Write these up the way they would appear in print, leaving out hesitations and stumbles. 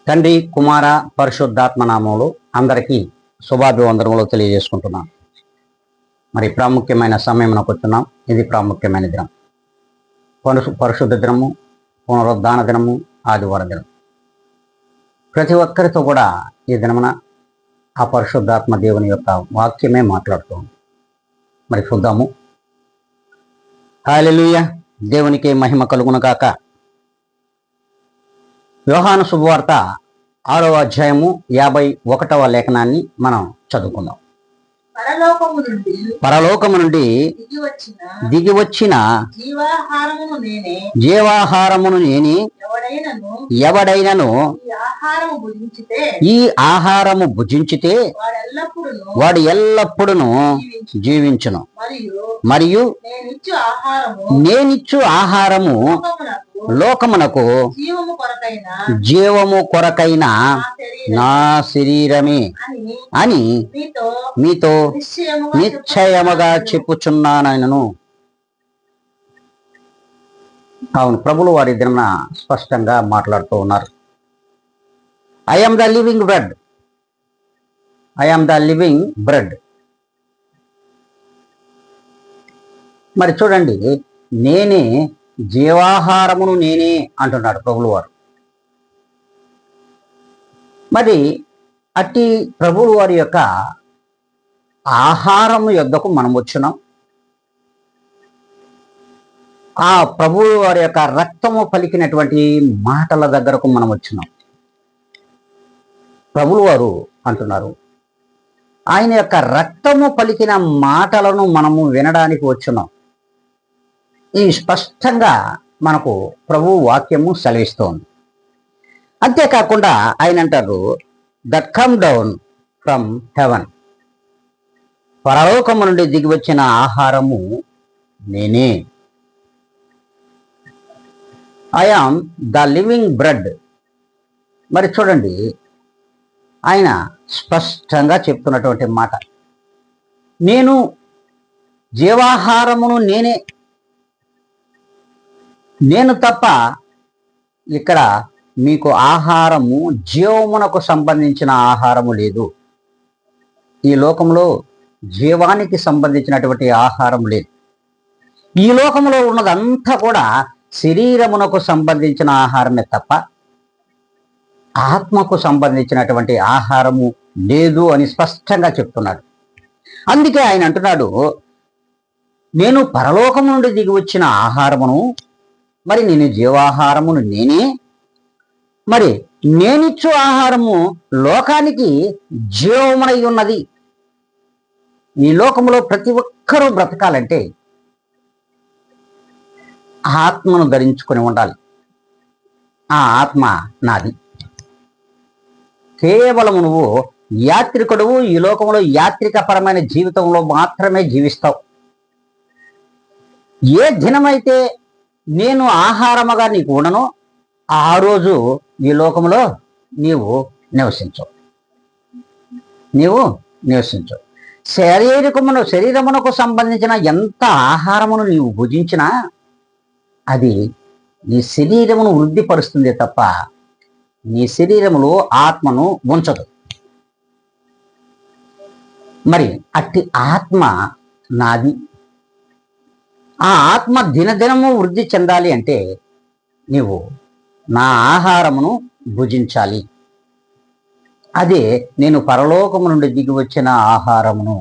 తండ్రి, కుమార, పరిశుద్ధాత్మ నామములు అందరికీ శుభాభివందనములు తెలియజేసుకుంటున్నాం. మరి ప్రాముఖ్యమైన సమయంలోకి వచ్చున్నాం. ఇది ప్రాముఖ్యమైన దినం, పరిశుద్ధ దినము, పునరుద్ధాన దినము, ఆదివారం దినం. ప్రతి ఒక్కరితో కూడా ఈ దినమున ఆ పరిశుద్ధాత్మ దేవుని యొక్క వాక్యమే మాట్లాడుతుంది. మరి చూద్దాము. హల్లెలూయా, దేవునికి మహిమ కలుగును గాక. యోహాను శుభవార్త 6వ అధ్యాయము 51వ లేఖనాన్ని మనం చదువుకుందాం. పరలోకము నుండి దిగి వచ్చిన జీవాహారమును నేనే, ఎవడైనను ఈ ఆహారము భుజించితే వాడు ఎల్లప్పుడూ జీవించును. మరియు నేనిచ్చు ఆహారము లోకమునకు జీవము కొరకైన నా శరీరమే అని మీతో నిశ్చయముగా చెప్పుచున్నానను. అవును, ప్రభులు వారి దినమున స్పష్టంగా మాట్లాడుతూ ఉన్నారు. I am the living bread, I am the living bread. మరి చూడండి, నేనే జీవాహారమును నేనే అంటున్నాడు ప్రభులు వారు. మరి అట్టి ప్రభువు వారి యొక్క ఆహారము యొద్దకు మనం వచ్చినాం. ఆ ప్రభువు వారి యొక్క రక్తము పలికినటువంటి మాటల దగ్గరకు మనం వచ్చినాం. ప్రభువు వారు అంటున్నారు, ఆయన యొక్క రక్తము పలికిన మాటలను మనము వినడానికి వచ్చినాం. ఈ స్పష్టంగా మనకు ప్రభు వాక్యము సెలవిస్తోంది. అంతేకాకుండా ఆయన అంటారు, that come down from heaven, పరలోకము నుండి దిగి వచ్చిన ఆహారము నేనే. I am the living bread. మరి చూడండి, ఆయన స్పష్టంగా చెప్తున్నటువంటి మాట, నేను జీవాహారమును నేనే. నేను తప్ప ఇక్కడ మీకు ఆహారము, జీవమునకు సంబంధించిన ఆహారము లేదు. ఈ లోకంలో జీవానికి సంబంధించినటువంటి ఆహారం లేదు. ఈ లోకంలో ఉన్నదంతా కూడా శరీరమునకు సంబంధించిన ఆహారమే తప్ప ఆత్మకు సంబంధించినటువంటి ఆహారము లేదు అని స్పష్టంగా చెప్తున్నాడు. అందుకే ఆయన అంటున్నాడు, నేను పరలోకము నుండి దిగి వచ్చిన ఆహారమును, మరి నేను జీవాహారమును నేనే. మరి నేనిచ్చు ఆహారము లోకానికి జీవమునై ఉన్నది. ఈ లోకంలో ప్రతి ఒక్కరూ బ్రతకాలంటే ఆత్మను ధరించుకొని ఉండాలి. ఆ ఆత్మ నాది. కేవలం నువ్వు యాత్రికుడువు. ఈ లోకంలో యాత్రికపరమైన జీవితంలో మాత్రమే జీవిస్తావు. ఏ దినమైతే నేను ఆహారముగా నీకు ఉండను, ఆ రోజు ఈ లోకంలో నీవు నివసించవు. శరీరమునకు సంబంధించిన ఎంత ఆహారమును నీవు భుజించినా అది నీ శరీరమును వృద్ధిపరుస్తుంది తప్ప నీ శరీరములో ఆత్మను ఉంచదు. మరి అట్టి ఆత్మ నాది. ఆ ఆత్మ దినదినము వృద్ధి చెందాలి అంటే నీవు నా ఆహారమును భుజించాలి. అదే నేను పరలోకము నుండి దిగి వచ్చిన ఆహారమును,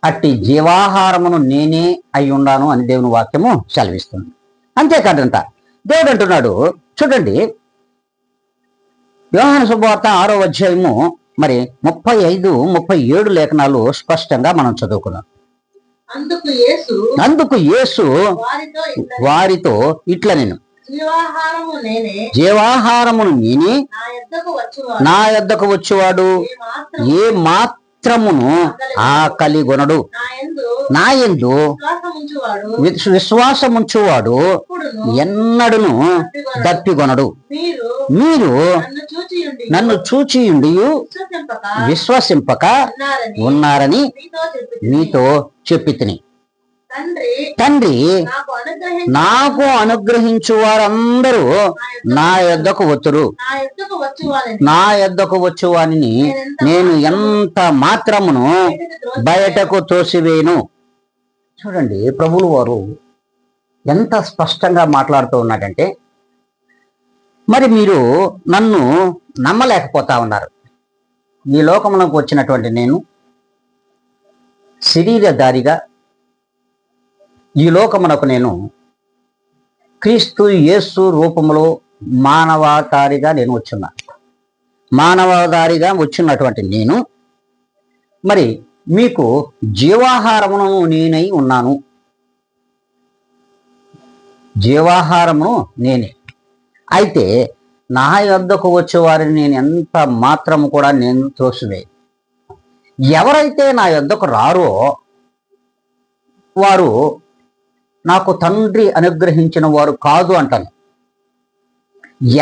అట్టి జీవాహారమును నేనే అయి ఉన్నాను అని దేవుని వాక్యము సెలవిస్తుంది. అంతేకాదంట దేవుడు అంటున్నాడు. చూడండి, యోహాను శుభవార్త 6వ అధ్యాయము మరి 35, 37 లేఖనాలు స్పష్టంగా మనం చదువుకున్నాం. అందుకు యేసు వారితో ఇట్లా, నేను జీవాహారమును నేనే, నా యొద్దకు వచ్చేవాడు ఏ మాత్రమును ఆకలి గొనడు, నా యందు విశ్వాసముంచువాడు ఎన్నడును దప్పిగొనడు. మీరు నన్ను చూచియుండి విశ్వసింపక ఉన్నారని మీతో చెప్పితిని. తండ్రి నాకు అనుగ్రహించు వారందరూ నా యొద్దకు వచ్చురు, నా యొద్దకు వచ్చు వారిని నేను ఎంత మాత్రమును బయటకు తోసివేను. చూడండి, ప్రభువులు వారు ఎంత స్పష్టంగా మాట్లాడుతూ ఉన్నాడంటే, మరి మీరు నన్ను నమ్మలేకపోతా ఉన్నారు. ఈ లోకమునకు వచ్చినటువంటి నేను శరీరధారిగా ఈ లోకమునకు నేను క్రీస్తు యేసు రూపములో మానవధారిగా నేను వచ్చున్నా. మానవధారిగా వచ్చినటువంటి నేను మరి మీకు జీవాహారమును నేనై ఉన్నాను. జీవాహారమును నేనే. అయితే నా యొద్దకు వచ్చే వారిని నేను ఎంత మాత్రము కూడా నేను త్రోసివే. ఎవరైతే నా యొద్దకు రారో వారు నాకు తండ్రి అనుగ్రహించిన వారు కాదు అంటాను.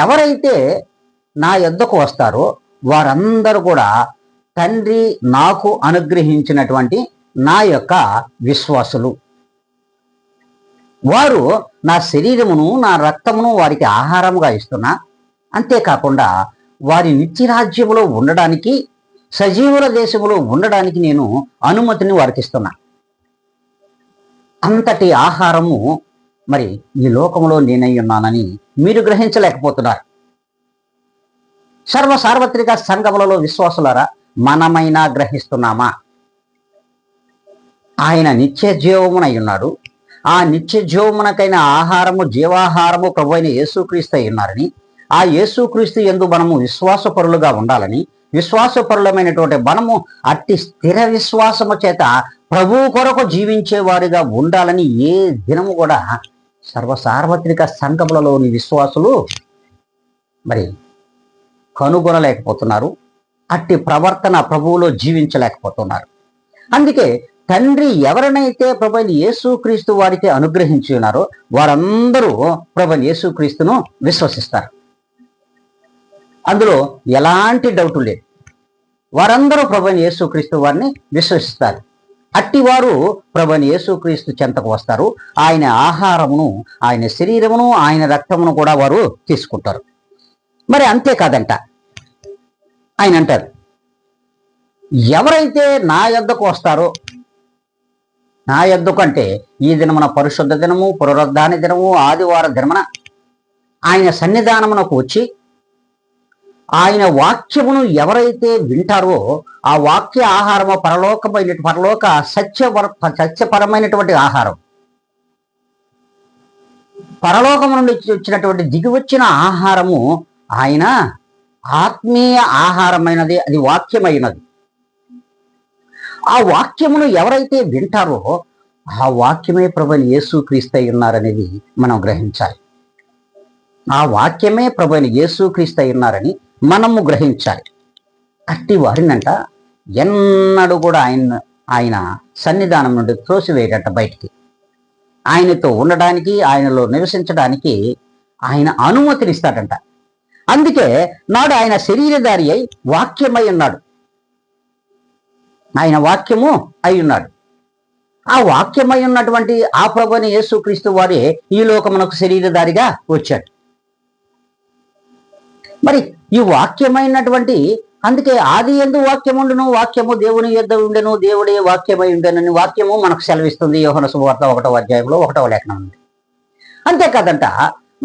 ఎవరైతే నా యొద్దకు వస్తారో వారందరూ కూడా తండ్రి నాకు అనుగ్రహించినటువంటి నా యొక్క విశ్వాసులు. వారు నా శరీరమును నా రక్తమును వారికి ఆహారముగా ఇస్తున్నా. అంతేకాకుండా వారి నిత్యరాజ్యములో ఉండడానికి, సజీవుల దేశములో ఉండడానికి నేను అనుమతిని వారికి ఇస్తున్నా. అంతటి ఆహారము మరి ఈ లోకంలో నేనై ఉన్నానని మీరు గ్రహించలేకపోతున్నారు. సార్వత్రిక సంఘములలో విశ్వాసులారా, మనమైనా గ్రహిస్తున్నామా? ఆయన నిత్య జీవమునై ఉన్నాడు. ఆ నిత్య జీవమునకైన ఆహారము, జీవాహారము ప్రభు అయిన యేసుక్రీస్తు అయి ఉన్నారని, ఆ యేసుక్రీస్తు యందు మనము విశ్వాసపరులుగా ఉండాలని, విశ్వాసపరులమైనటువంటి మనము అట్టి స్థిర విశ్వాసము చేత ప్రభువు కొరకు జీవించే వారిగా ఉండాలని ఏ దినము కూడా సార్వత్రిక సంఘములలోని విశ్వాసులు మరి కనుగొనలేకపోతున్నారు. అట్టి ప్రవర్తన ప్రభువులో జీవించలేకపోతున్నారు. అందుకే తండ్రి ఎవరినైతే ప్రభువైన యేసుక్రీస్తు వారికి అనుగ్రహించి ఉన్నారో వారందరూ ప్రభువైన యేసుక్రీస్తును విశ్వసిస్తారు. అందులో ఎలాంటి డౌట్ లేదు. వారందరూ ప్రభువైన యేసుక్రీస్తు వారిని విశ్వసిస్తారు. అట్టివారు ప్రభువైన యేసుక్రీస్తు చెంతకు వస్తారు. ఆయన ఆహారమును, ఆయన శరీరమును, ఆయన రక్తమును కూడా వారు తీసుకుంటారు. మరి అంతేకాదంట, ఆయన అంటారు, ఎవరైతే నా యొద్దకు వస్తారో, నా యొద్దకు అంటే ఈ దినమున పరిశుద్ధ దినము, పునరుద్ధాన దినము, ఆదివార దినమున ఆయన సన్నిధానమునకు వచ్చి ఆయన వాక్యమును ఎవరైతే వింటారో ఆ వాక్య ఆహారము పరలోక సత్యపరమైనటువంటి ఆహారం, పరలోకము నుండి వచ్చినటువంటి దిగి వచ్చిన ఆహారము ఆయన ఆత్మీయ ఆహారమైనది, అది వాక్యమైనది. ఆ వాక్యమును ఎవరైతే వింటారో ఆ వాక్యమే ప్రభువైన యేసుక్రీస్తు అయి ఉన్నారనేది మనం గ్రహించాలి. ఆ వాక్యమే ప్రభువైన యేసుక్రీస్తు అయి ఉన్నారని మనము గ్రహించాలి. అట్టి వారినంట ఎన్నడూ కూడా ఆయన సన్నిధానం నుండి త్రోసివేయటంట బయటికి. ఆయనతో ఉండడానికి, ఆయనలో నివసించడానికి ఆయన అనుమతినిస్తాడంట. అందుకే నాడు ఆయన శరీరధారి అయి వాక్యమై ఉన్నాడు. ఆయన వాక్యము అయి ఉన్నాడు. ఆ వాక్యమై ఉన్నటువంటి ఆ ప్రభువైన యేసుక్రీస్తు వారే ఈ లోకమునకు శరీరధారిగా వచ్చాడు. మరి ఈ వాక్యమైనటువంటి, అందుకే ఆది యందు వాక్యముండును, వాక్యము దేవుని యొద్ద ఉండెను, దేవుడే వాక్యమై ఉండెనని వాక్యము మనకు సెలవిస్తుంది యోహాను సువార్త 1వ అధ్యాయంలో 1వ లేఖనం ఉంది. అంతేకాదంట,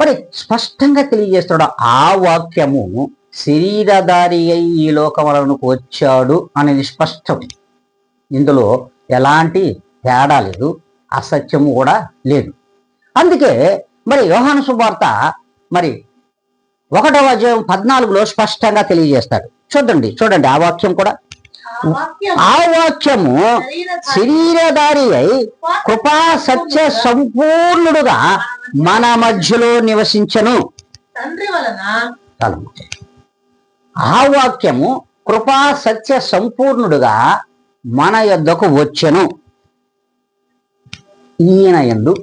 మరి స్పష్టంగా తెలియజేస్తున్నాడు ఆ వాక్యము శరీరధారి అయి ఈ లోకములకు వచ్చాడు అనేది స్పష్టం. ఇందులో ఎలాంటి తేడా లేదు, అసత్యము కూడా లేదు. అందుకే మరి యోహాను సువార్త మరి 1వ అధ్యాయం 14లో స్పష్టంగా తెలియజేస్తాడు. చూడండి ఆ వాక్యం కూడా. ఆ వాక్యము శరీరధారి అయి కృపా సత్య సంపూర్ణుడుగా మన మధ్యలో నివసించను. ఆ వాక్యము కృపా సత్య సంపూర్ణుడుగా మన యొద్దకు వచ్చెను. ఈయన యందు,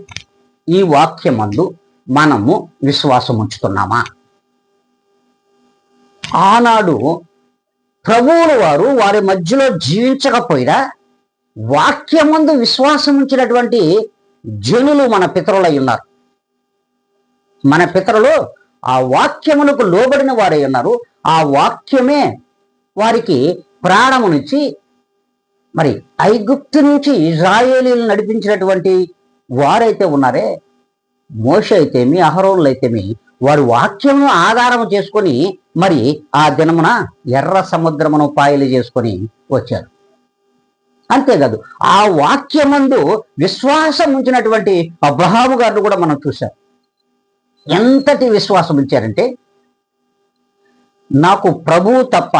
ఈ వాక్యమందు మనము విశ్వాసం ఉంచుతున్నామా? ఆనాడు ప్రభువుల వారు వారి మధ్యలో జీవించకపోయినా వాక్యమందు విశ్వాసం ఉంచినటువంటి జనులు మన పితరులై ఉన్నారు. మన పితరులు ఆ వాక్యములకు లోబడిన వారై ఉన్నారు. ఆ వాక్యమే వారికి ప్రాణమునిచ్చి మరి ఐగుప్తు నుంచి ఇజ్రాయేలీలు నడిపించినటువంటి వారైతే ఉన్నారే, మోషే అయితేమి, అహరోనులు అయితేమి, వారి వాక్యమును ఆధారం చేసుకొని మరి ఆ దినమున ఎర్ర సముద్రమును పాయలు చేసుకొని వచ్చారు. అంతేకాదు, ఆ వాక్యమందు విశ్వాసం ఉంచినటువంటి అబ్రహాము గారిని కూడా మనం చూసాం. ఎంతటి విశ్వాసం ఉంచారంటే, నాకు ప్రభువు తప్ప,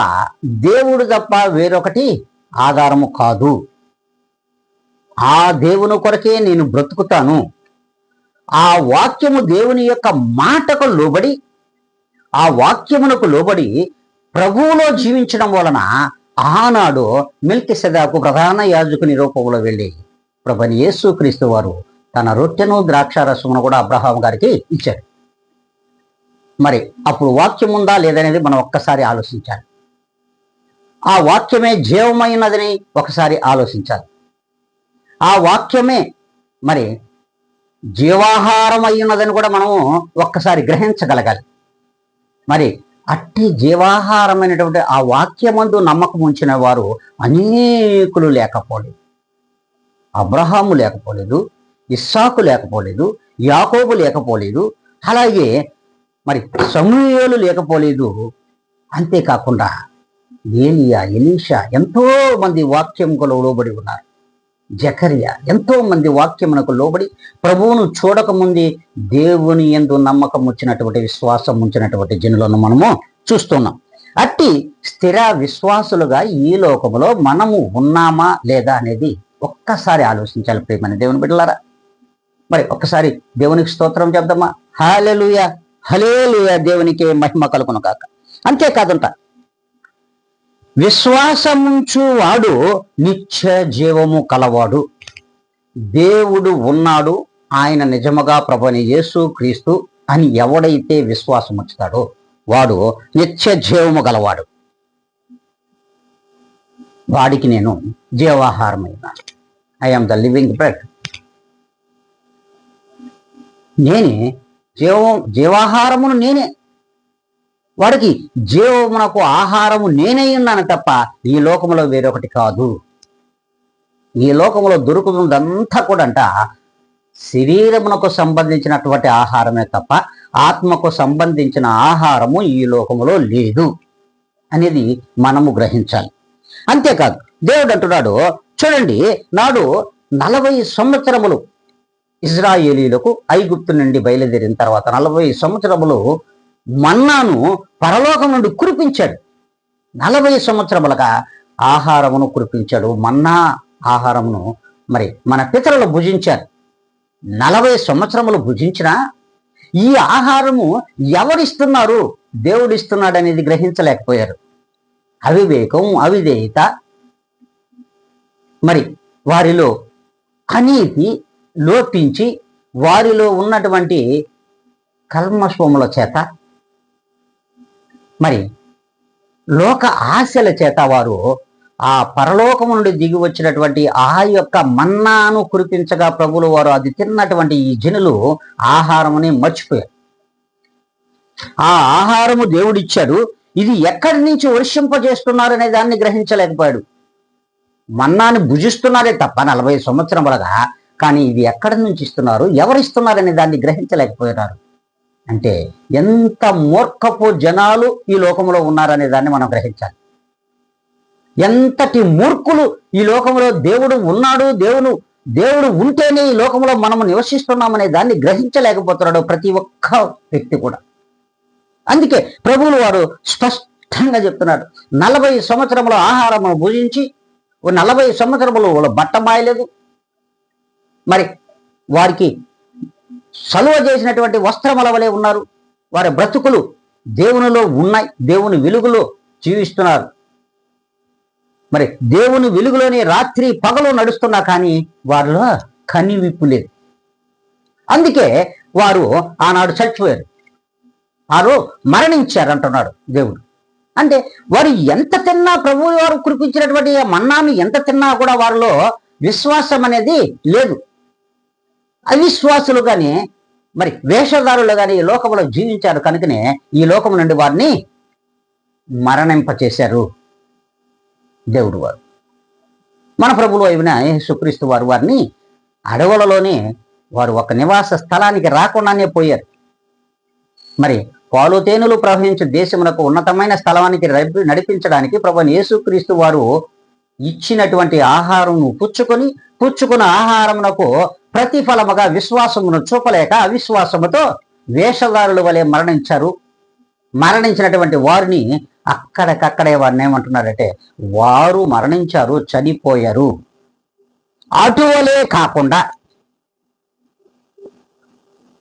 దేవుడు తప్ప వేరొకటి ఆధారము కాదు, ఆ దేవుని కొరకే నేను బ్రతుకుతాను. ఆ వాక్యము దేవుని యొక్క మాటకు లోబడి, ఆ వాక్యమునకు లోబడి ప్రభువులో జీవించడం వలన ఆనాడు మెల్కీసెదెకు ప్రధాన యాజకుని రూపంలో వెళ్ళి ప్రభువైన యేసుక్రీస్తు వారు తన రొట్టెను ద్రాక్షారసమును కూడా అబ్రహాము గారికి ఇచ్చారు. మరి అప్పుడు వాక్యం ఉందా లేదనేది మనం ఒక్కసారి ఆలోచించాలి. ఆ వాక్యమే జీవమైనదని ఒకసారి ఆలోచించాలి. ఆ వాక్యమే మరి జీవాహారం అయినదని కూడా మనము ఒక్కసారి గ్రహించగలగాలి. మరి అట్టి జీవాహారమైనటువంటి ఆ వాక్యమందు నమ్మకం ఉంచిన వారు అనేకులు లేకపోలేదు. అబ్రహాము లేకపోలేదు, ఇస్సాకు లేకపోలేదు, యాకోబు లేకపోలేదు, అలాగే మరి సమూయేలు లేకపోలేదు. అంతేకాకుండా ఏలియా, ఎలీషా ఎంతో మంది వాక్యంకు లోబడి ఉన్నారు. జకరియా ఎంతో మంది వాక్యమునకు లోబడి ప్రభువును చూడకముందే దేవుని యందు నమ్మకం వచ్చినటువంటి, విశ్వాసం ఉంచినటువంటి జనులను మనము చూస్తున్నాం. అట్టి స్థిర విశ్వాసులుగా ఈ లోకములో మనము ఉన్నామా లేదా అనేది ఒక్కసారి ఆలోచించాలి. ప్రియమైన దేవుని బిడ్డలారా, మరి ఒక్కసారి దేవునికి స్తోత్రం చెప్దామా? హల్లెలూయా, హల్లెలూయా, దేవునికి మహిమ కలుగును కాక. అంతేకాదంట, విశ్వాసముంచు వాడు నిత్య జీవము కలవాడు. దేవుడు ఉన్నాడు, ఆయన నిజముగా ప్రభువైన యేసుక్రీస్తు అని ఎవడైతే విశ్వాసం ఉంచుతాడో వాడు నిత్య జీవము గలవాడు. వాడికి నేను జీవాహారమైనాను. I am the living bread. నేనే జీవాహారమును నేనే. వాడికి జీవమునకు ఆహారము నేనే ఉన్నాను తప్ప ఈ లోకంలో వేరొకటి కాదు. ఈ లోకంలో దొరుకుతుందంతా కూడా అంట శరీరమునకు సంబంధించినటువంటి ఆహారమే తప్ప ఆత్మకు సంబంధించిన ఆహారము ఈ లోకములో లేదు అనేది మనము గ్రహించాలి. అంతేకాదు, దేవుడు అంటున్నాడు, చూడండి, నాడు 40 సంవత్సరములు ఇజ్రాయేలీలకు ఐగుప్తు నుండి బయలుదేరిన తర్వాత 40 సంవత్సరములు మన్నాను పరలోకం నుండి కురిపించాడు. 40 సంవత్సరములుగా ఆహారమును కురిపించాడు. మన్నా ఆహారమును మరి మన పితరులు భుజించారు. 40 సంవత్సరములు భుజించినా ఈ ఆహారము ఎవరిస్తున్నారు, దేవుడు ఇస్తున్నాడు అనేది గ్రహించలేకపోయారు. అవివేకం, అవిధేయత, మరి వారిలో అనీతి లోపించి వారిలో ఉన్నటువంటి కల్మషముల చేత, మరి లోక ఆశల చేత వారు ఆ పరలోకము నుండి దిగి వచ్చినటువంటి ఆ యొక్క మన్నాను కురిపించగా ప్రభువులు వారు అది తిన్నటువంటి ఈ జనులు ఆహారముని మర్చిపోయారు. ఆ ఆహారము దేవుడిచ్చాడు, ఇది ఎక్కడి నుంచి వర్షింపజేస్తున్నారు అనే దాన్ని గ్రహించలేకపోయాడు. మన్నాను భుజిస్తున్నారే తప్ప 40 సంవత్సరములుగా, కానీ ఇది ఎక్కడి నుంచి ఇస్తున్నారు, ఎవరిస్తున్నారనే దాన్ని గ్రహించలేకపోయినారు. అంటే ఎంత మూర్ఖపు జనాలు ఈ లోకంలో ఉన్నారనే దాన్ని మనం గ్రహించాలి. ఎంతటి మూర్ఖులు ఈ లోకంలో దేవుడు ఉన్నాడు, దేవుడు ఉంటేనే ఈ లోకంలో మనము నివసిస్తున్నామనే దాన్ని గ్రహించలేకపోతున్నాడు ప్రతి ఒక్క వ్యక్తి కూడా. అందుకే ప్రభువులు వారు స్పష్టంగా చెప్తున్నాడు, 40 సంవత్సరముల ఆహారము భుజించి 40 సంవత్సరములు వాళ్ళ బట్ట మాయలేదు, మరి వారికి సలువ చేసినటువంటి వస్త్రముల వలె ఉన్నారు. వారి బ్రతుకులు దేవునిలో ఉన్నాయి, దేవుని వెలుగులో జీవిస్తున్నారు. మరి దేవుని వెలుగులోనే రాత్రి పగలు నడుస్తున్నా కానీ వారిలో కనివిప్పు లేదు. అందుకే వారు ఆనాడు చచ్చిపోయారు, వారు మరణించారు అంటున్నాడు దేవుడు. అంటే వారు ఎంత తిన్నా, ప్రభువు వారు కురిపించినటువంటి మన్నాను ఎంత తిన్నా కూడా వారిలో విశ్వాసం అనేది లేదు. అవిశ్వాసులుగానే మరి వేషధారులుగానే ఈ లోకంలో జీవించారు కనుకనే ఈ లోకం నుండి వారిని మరణింపచేశారు దేవుడు వారు. మన ప్రభువు అయిన యేసుక్రీస్తు వారు వారిని అడవులలోనే వారు ఒక నివాస స్థలానికి రాకుండానే పోయారు. మరి పాలు తేనెలు ప్రవహించే దేశమునకు ఉన్నతమైన స్థలానికి నడిపించడానికి ప్రభువైన యేసుక్రీస్తు వారు ఇచ్చినటువంటి ఆహారమును పుచ్చుకున్న ఆహారమునకు ప్రతిఫలముగా విశ్వాసమును చూపలేక అవిశ్వాసముతో వేషధారుల వలె మరణించారు. మరణించినటువంటి వారిని అక్కడికక్కడే వారిని ఏమంటున్నారంటే వారు మరణించారు, చనిపోయారు. అటువలే కాకుండా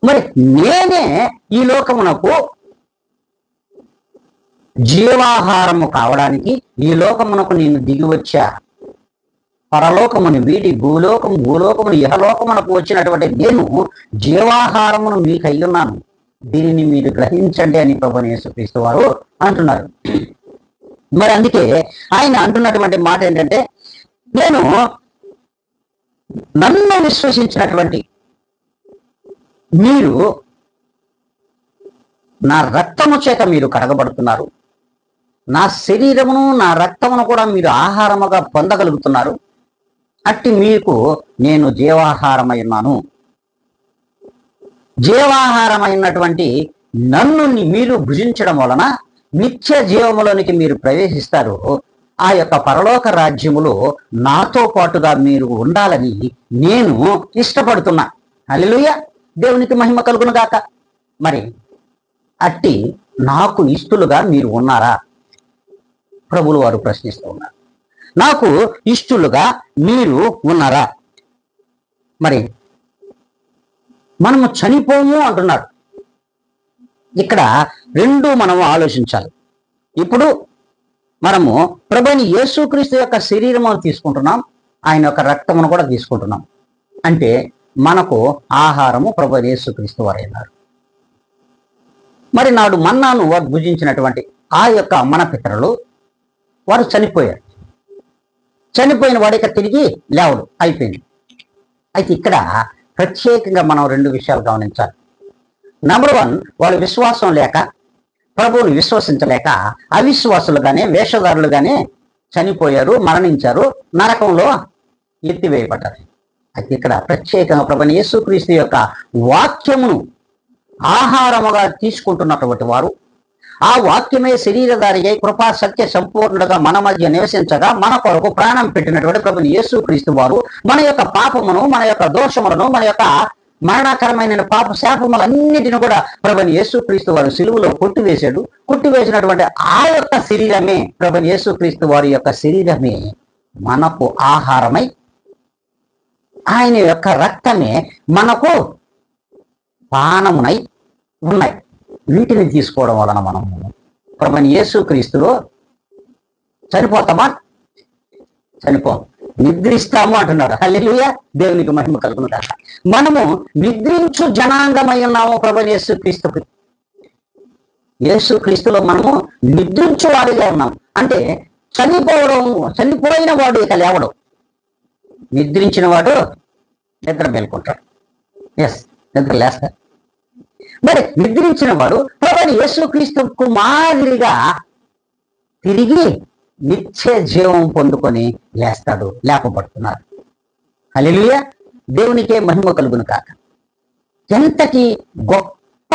మరి నేనే ఈ లోకమునకు జీవాహారము కావడానికి ఈ లోకమునకు నేను దిగి వచ్చా. పరలోకమును వీడి భూలోకమును ఇహలోకమునకు వచ్చినటువంటి నేను జీవాహారమును మీకు అయ్యున్నాను, దీనిని మీరు గ్రహించండి అని ప్రభువైన యేసుక్రీస్తు వారు అంటున్నారు. మరి అందుకే ఆయన అంటున్నటువంటి మాట ఏంటంటే, నేను నన్ను విశ్వసించినటువంటి మీరు నా రక్తము చేత మీరు కడగబడుతున్నారు, నా శరీరమును నా రక్తమును కూడా మీరు ఆహారముగా పొందగలుగుతున్నారు. అట్టి మీకు నేను జీవాహారమై ఉన్నాను. జీవాహారమైనటువంటి నన్ను మీరు భుజించడం వలన నిత్య జీవములోనికి మీరు ప్రవేశిస్తారు. ఆ యొక్క పరలోక రాజ్యములో నాతో పాటుగా మీరు ఉండాలని నేను ఇష్టపడుతున్నా. హల్లెలూయా, దేవునికి మహిమ కలుగును గాక. మరి అట్టి నాకు ఇష్టలుగా మీరు ఉన్నారా? ప్రభువులు వారు ప్రశ్నిస్తూ ఉన్నారు. నాకు ఇష్టలుగా మీరు ఉన్నారా? మరి మనము చనిపోము అంటున్నారు. ఇక్కడ రెండు మనము ఆలోచించాలి. ఇప్పుడు మనము ప్రభువైన యేసుక్రీస్తు యొక్క శరీరమును తీసుకుంటున్నాం, ఆయన యొక్క రక్తమును కూడా తీసుకుంటున్నాం. అంటే మనకు ఆహారము ప్రభువైన యేసుక్రీస్తు వారైనారు. మరి నాడు మన్నాను వారు భుజించినటువంటి ఆ యొక్క మన పితరులు వారు చనిపోయారు. చనిపోయిన వాడిక తిరిగి లేవడు, అయిపోయింది. అయితే ఇక్కడ ప్రత్యేకంగా మనం రెండు విషయాలు గమనించాలి. నెంబర్ 1, వాళ్ళు విశ్వాసం లేక ప్రభువుని విశ్వసించలేక అవిశ్వాసులుగానే వేషధారులుగానే చనిపోయారు, మరణించారు, నరకంలో ఎత్తివేయబడ్డారు. అయితే ఇక్కడ ప్రత్యేకంగా ప్రభువైన యేసుక్రీస్తు యొక్క వాక్యమును ఆహారముగా తీసుకుంటున్నటువంటి వారు, ఆ వాక్యమే శరీరధారిగా కృపా సత్య సంపూర్ణుడుగా మన మధ్య నివసించగా మన కొరకు ప్రాణం పెట్టినటువంటి ప్రభువైన యేసుక్రీస్తు వారు మన యొక్క పాపమును, మన యొక్క దోషములను, మన యొక్క మరణకరమైన పాప శాపములన్నిటిని కూడా ప్రభువైన యేసుక్రీస్తు వారు సిలువలో కొట్టివేశాడు. కొట్టివేసినటువంటి ఆ యొక్క శరీరమే, ప్రభువైన యేసుక్రీస్తు వారి యొక్క శరీరమే మనకు ఆహారమై, ఆయన యొక్క రక్తమే మనకు పానమునై ఉన్నాయి. వీటిని తీసుకోవడం వలన మనము ప్రభువైన యేసుక్రీస్తులో చనిపోతామా? చనిపోం, నిద్రిస్తాము అంటున్నాడు. హల్లెలూయా, దేవునికి మహిమ కలుగును గాక. మనము నిద్రించు జనాంగమై ఉన్నాము ప్రభువైన యేసుక్రీస్తుకి. యేసుక్రీస్తులో మనము నిద్రించు వాడిగా ఉన్నాం. అంటే చనిపోయిన వాడు ఇక లేవడు, నిద్రించిన వాడు నిద్ర మేల్కొంటాడు. నిద్ర లేస్తాడు. మరి నిద్రించిన వాడు ప్రభువైన యేసుక్రీస్తుకు మాదిరిగా తిరిగి నిత్య జీవం పొందుకొని లేస్తాడు, లేపబడుతున్నారు. హల్లెలూయా, దేవునికే మహిమ కలుగును కాక. ఎంతటి గొప్ప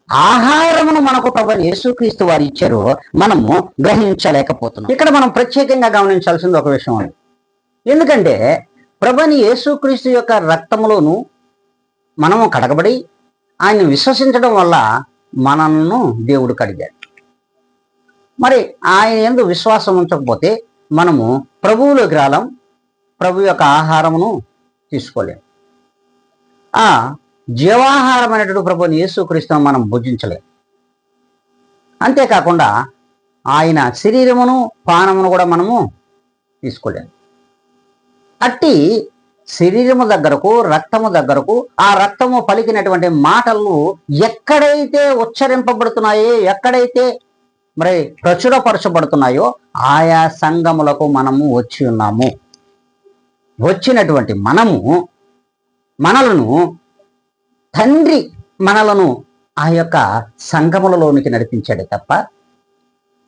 ఆహారమును మనకు ప్రభువైన యేసుక్రీస్తు వారు ఇచ్చారో మనము గ్రహించలేకపోతున్నాం. ఇక్కడ మనం ప్రత్యేకంగా గమనించాల్సింది ఒక విషయం ఉంది. ఎందుకంటే ప్రభువైన యేసుక్రీస్తు యొక్క రక్తములోను మనము కడగబడి ఆయన విశ్వసించడం వల్ల మనల్ని దేవుడు కడిగాడు. మరి ఆయన యందు విశ్వాసం ఉంచకపోతే మనము ప్రభువులోకి రాలేం, ప్రభు యొక్క ఆహారమును తీసుకోలేం. ఆ జీవాహారమైనటువంటి ప్రభువుని యేసుక్రీస్తును మనం భుజించలేం. అంతేకాకుండా ఆయన శరీరమును పానమును కూడా మనము తీసుకోలేం. అట్టి శరీరము దగ్గరకు, రక్తము దగ్గరకు, ఆ రక్తము పలికినటువంటి మాటలు ఎక్కడైతే ఉచ్చరింపబడుతున్నాయో, ఎక్కడైతే మరి ప్రచురపరచబడుతున్నాయో ఆయా సంఘములకు మనము వచ్చి ఉన్నాము. వచ్చినటువంటి మనలను తండ్రి మనలను ఆ యొక్క సంగములలోనికి నడిపించాడే తప్ప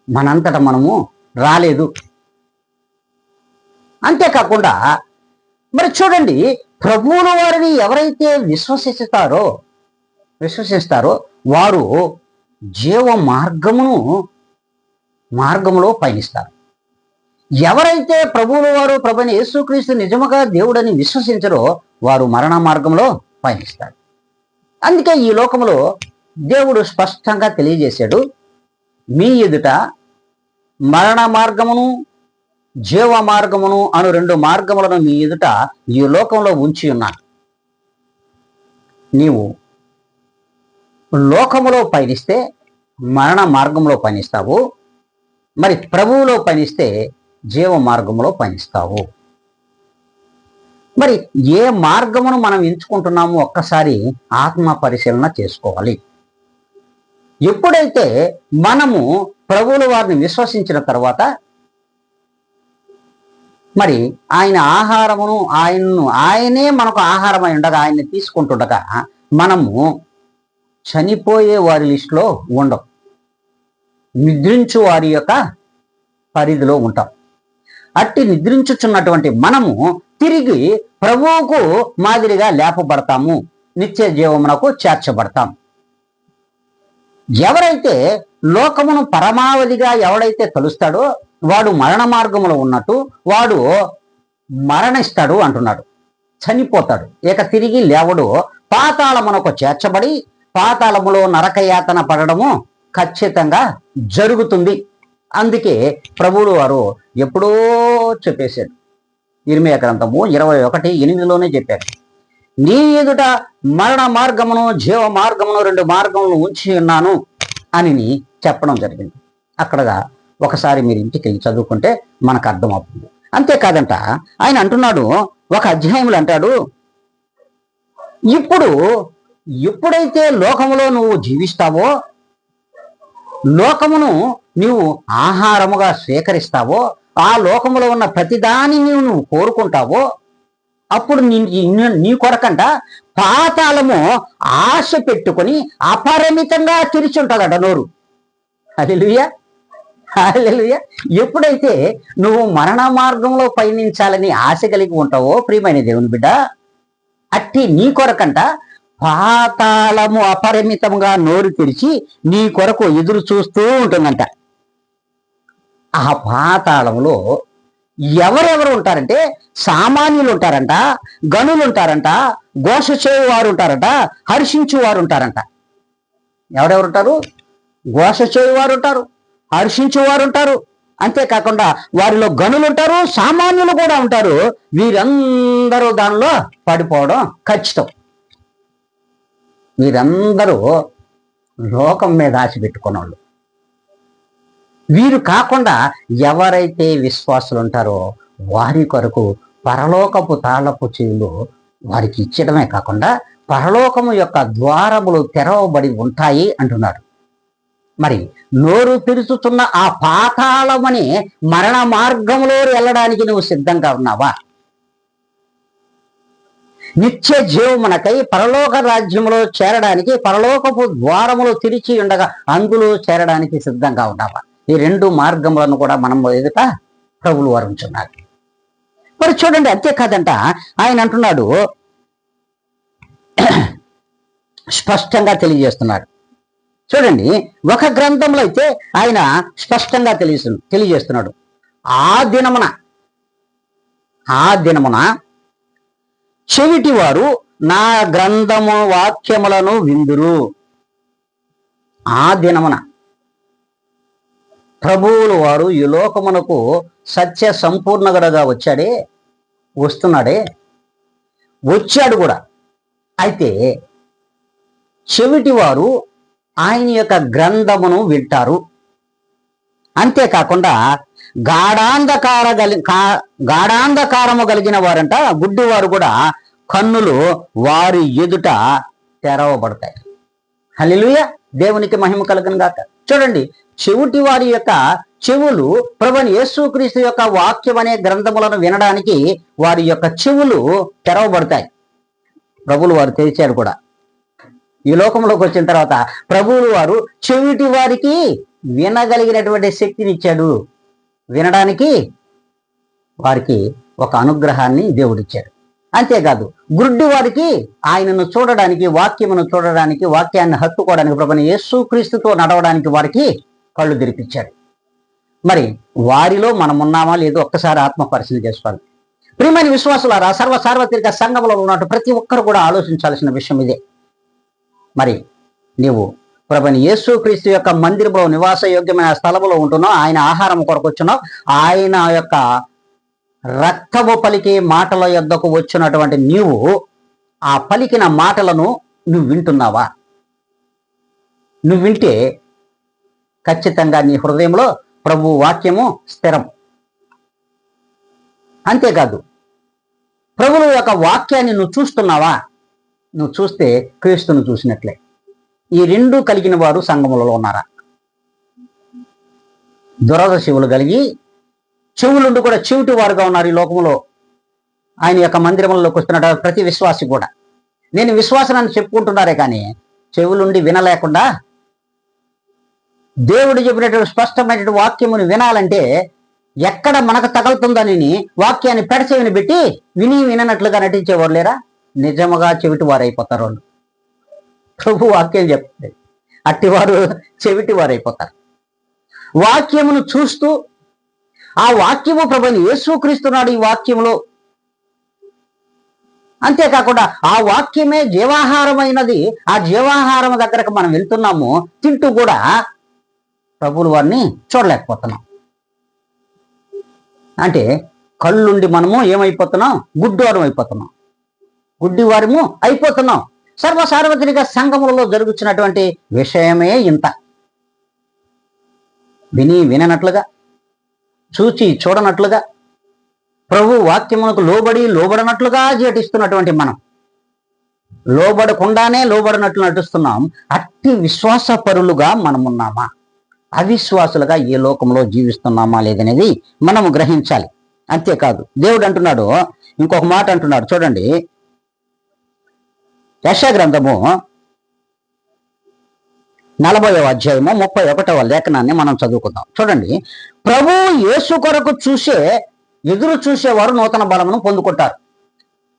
మనంతట మనము రాలేదు. అంతేకాకుండా మరి చూడండి, ప్రభువుల వారిని ఎవరైతే విశ్వసిస్తారో వారు జీవ మార్గములో పయనిస్తారు. ఎవరైతే ప్రభువుల వారు ప్రభుని యేసుక్రీస్తు నిజముగా దేవుడని విశ్వసించరో వారు మరణ మార్గంలో పయనిస్తారు. అందుకే ఈ లోకంలో దేవుడు స్పష్టంగా తెలియజేశాడు, మీ ఎదుట మరణ మార్గమును జీవ మార్గమును అను 2 మార్గములను మీ ఎదుట ఈ లోకంలో ఉంచి ఉన్నాను. నీవు లోకములో పయనిస్తే మరణ మార్గంలో పయనిస్తావు, మరి ప్రభువులో పయనిస్తే జీవ మార్గంలో పయనిస్తావు. మరి ఏ మార్గమును మనం ఎంచుకుంటున్నామో ఒక్కసారి ఆత్మ పరిశీలన చేసుకోవాలి. ఎప్పుడైతే మనము ప్రభువుల వారిని విశ్వసించిన తర్వాత మరి ఆయన ఆహారమును ఆయనే మనకు ఆహారమై ఉండగా ఆయన్ని తీసుకుంటుండగా మనము చనిపోయే వారి లిస్టులో ఉండం, నిద్రించు వారి యొక్క పరిధిలో ఉంటాం. అట్టి నిద్రించుచున్నటువంటి మనము తిరిగి ప్రభువుకు మాదిరిగా లేపబడతాము, నిత్య జీవమునకు చేర్చబడతాం. ఎవరైతే లోకమును పరమావధిగా ఎవడైతే తలుస్తాడో వాడు మరణ మార్గములో ఉన్నట్టు వాడు మరణిస్తాడు అంటున్నాడు, చనిపోతాడు, ఇక తిరిగి లేవడు, పాతాళమునకు చేర్చబడి పాతాళములో నరకయాతన పడడము ఖచ్చితంగా జరుగుతుంది. అందుకే ప్రభువులు వారు ఎప్పుడో చెప్పేశాడు, ఇర్మీయా గ్రంథము 21:8లోనే చెప్పారు, నీ ఎదుట మరణ మార్గమును జీవ మార్గమును 2 మార్గములను ఉంచి ఉన్నాను అని చెప్పడం జరిగింది. అక్కడగా ఒకసారి మీరు ఇంటికి వెళ్ళి చదువుకుంటే మనకు అర్థమవుతుంది. అంతేకాదంట ఆయన అంటున్నాడు, ఒక అధ్యాయములు అంటాడు, ఎప్పుడైతే లోకములో నువ్వు జీవిస్తావో, లోకమును నీవు ఆహారముగా స్వీకరిస్తావో, ఆ లోకములో ఉన్న ప్రతిదానిని నువ్వు కోరుకుంటావో, అప్పుడు నీ కొరకంట పాతాళము ఆశ పెట్టుకొని అపరిమితంగా తెరిచుంటుందట నోరు. హల్లెలూయా, హల్లెలూయా. ఎప్పుడైతే నువ్వు మరణ మార్గంలో పయనించాలని ఆశ కలిగి ఉంటావో ప్రియమైన దేవుని బిడ్డ, అట్టి నీ కొరకంట పాతాళము అపరిమితంగా నోరు తెరిచి నీ కొరకు ఎదురు చూస్తూ ఉంటుందంట. ఆ పాతాళంలో ఎవరెవరు ఉంటారంటే సామాన్యులు ఉంటారంట, గనులు ఉంటారంట, ఘోష చేయువారు ఉంటారంట, హర్షించువారు ఉంటారంట. ఎవరెవరు ఉంటారు? ఘోష చేయువారు ఉంటారు, హర్షించువారు ఉంటారు. అంతేకాకుండా వారిలో గనులు ఉంటారు, సామాన్యులు కూడా ఉంటారు. వీరందరూ దానిలో పడిపోవడం ఖచ్చితం. వీరందరూ లోకం మీద ఆశ పెట్టుకున్నవాళ్ళు. వీరు కాకుండా ఎవరైతే విశ్వాసులు ఉంటారో వారి కొరకు పరలోకపు తాళపు చెవులు వారికి ఇచ్చడమే కాకుండా పరలోకము యొక్క ద్వారములు తెరవబడి ఉంటాయి అంటున్నాడు. మరి నోరు తెరుచుతున్న ఆ పాతాళమని మరణ మార్గంలో వెళ్ళడానికి నువ్వు సిద్ధంగా ఉన్నావా? నిత్య జీవమునకై పరలోక రాజ్యములో చేరడానికి పరలోకపు ద్వారములు తెరిచి ఉండగా అందులో చేరడానికి సిద్ధంగా ఉన్నావా? ఈ 2 మార్గములను కూడా మనం ఎదుట ప్రభువులు వారు ఉంచున్నారు. మరి చూడండి, అంతేకాదంట ఆయన అంటున్నాడు, స్పష్టంగా తెలియజేస్తున్నాడు. చూడండి, ఒక గ్రంథంలో అయితే ఆయన స్పష్టంగా తెలియజేస్తున్నాడు, ఆ దినమున చెవిటి వారు నా గ్రంథము వాక్యములను విందురు. ఆ దినమున ప్రభువులు వారు ఈ లోకమునకు సత్య సంపూర్ణగడగా వచ్చాడు కూడా. అయితే చెవిటి వారు ఆయన యొక్క గ్రంథమును వింటారు. అంతేకాకుండా గాఢాంధకారము కలిగిన వారంట, గుడ్డివారు కూడా కన్నులు వారి ఎదుట తెరవబడతాయి. హల్లెలూయా, దేవునికి మహిమ కలుగును గాక. చూడండి, చెవిటి వారి యొక్క చెవులు ప్రభువైన యేసుక్రీస్తు యొక్క వాక్యం అనే గ్రంథములను వినడానికి వారి యొక్క చెవులు తెరవబడతాయి. ప్రభువులు వారు తెరిచారు కూడా. ఈ లోకంలోకి వచ్చిన తర్వాత ప్రభువులు వారు చెవిటి వారికి వినగలిగినటువంటి శక్తిని ఇచ్చాడు. వినడానికి వారికి ఒక అనుగ్రహాన్ని దేవుడిచ్చాడు. అంతేకాదు గుడ్డి వారికి ఆయనను చూడడానికి, వాక్యమును చూడడానికి, వాక్యాన్ని హత్తుకోవడానికి, ప్రభువైన యేసుక్రీస్తుతో నడవడానికి వారికి కళ్ళు తెరిపించాడు. మరి వారిలో మనం ఉన్నామా లేదో ఒక్కసారి ఆత్మ పరిశీలన చేసుకోవాలి. ప్రియమైన విశ్వాసులారా, సార్వత్రిక సంఘంలో ఉన్నట్టు ప్రతి ఒక్కరు కూడా ఆలోచించాల్సిన విషయం ఇదే. మరి నీవు ప్రభువైన యేసుక్రీస్తు యొక్క మందిరంలో నివాస యోగ్యమైన స్థలములో ఉంటున్నావు, ఆయన ఆహారం కొరకు వచ్చున్నావు, ఆయన యొక్క రక్తము పలికే మాటల యొద్దకు వచ్చినటువంటి నీవు ఆ పలికిన మాటలను నువ్వు వింటున్నావా? నువ్వు వింటే ఖచ్చితంగా నీ హృదయంలో ప్రభు వాక్యము స్థిరం. అంతేకాదు ప్రభువు యొక్క వాక్యాన్ని నువ్వు చూస్తున్నావా? నువ్వు చూస్తే క్రీస్తును చూసినట్లే. ఈ రెండు కలిగిన వారు సంఘములలో ఉన్నారా? దురద చెవులు కలిగి చెవులుండి కూడా చెవిటి వారుగా ఉన్నారు ఈ లోకంలో. ఆయన యొక్క మందిరంలోకి వస్తున్న ప్రతి విశ్వాసి కూడా నేను విశ్వాసాన్ని చెప్పుకుంటున్నారే కానీ చెవులుండి వినలేకుండా దేవుడు చెప్పినటువంటి స్పష్టమైనటువంటి వాక్యమును వినాలంటే ఎక్కడ మనకు తగులుతుందని వాక్యాన్ని పెడచెవిని పెట్టి విననట్లుగా నటించేవారు లేరా? నిజముగా చెవిటి వారు అయిపోతారు వాళ్ళు. ప్రభు వాక్యం చెప్తుంది, అట్టివారు చెవిటి వారు అయిపోతారు. వాక్యమును చూస్తూ ఆ వాక్యము ప్రభువైన యేసుక్రీస్తున్నాడు ఈ వాక్యములో. అంతేకాకుండా ఆ వాక్యమే జీవాహారమైనది. ఆ జీవాహారం దగ్గరకు మనం వెళ్తున్నాము, తింటూ కూడా ప్రభువుల వారిని చూడలేకపోతున్నాం. అంటే కళ్ళుండి మనము ఏమైపోతున్నాం? గుడ్డివారం అయిపోతున్నాం, గుడ్డివారము అయిపోతున్నాం. సార్వత్రిక సంఘములలో జరుగుతున్నటువంటి విషయమే ఇంత. విననట్లుగా, చూచి చూడనట్లుగా, ప్రభు వాక్యమునకు లోబడనట్లుగా నటిస్తున్నటువంటి మనం, లోబడకుండానే లోబడినట్లు నటిస్తున్నాం. అట్టి విశ్వాస పరులుగా మనమున్నామా, అవిశ్వాసులుగా ఏ లోకంలో జీవిస్తున్నామా లేదనేది మనము గ్రహించాలి. అంతేకాదు దేవుడు అంటున్నాడు, ఇంకొక మాట అంటున్నాడు చూడండి. యెషయా గ్రంథము 40వ అధ్యాయము 31వ లేఖనాన్ని మనం చదువుకుందాం. చూడండి, ప్రభు యేసు కొరకు ఎదురు చూసేవారు నూతన బలమును పొందుకుంటారు.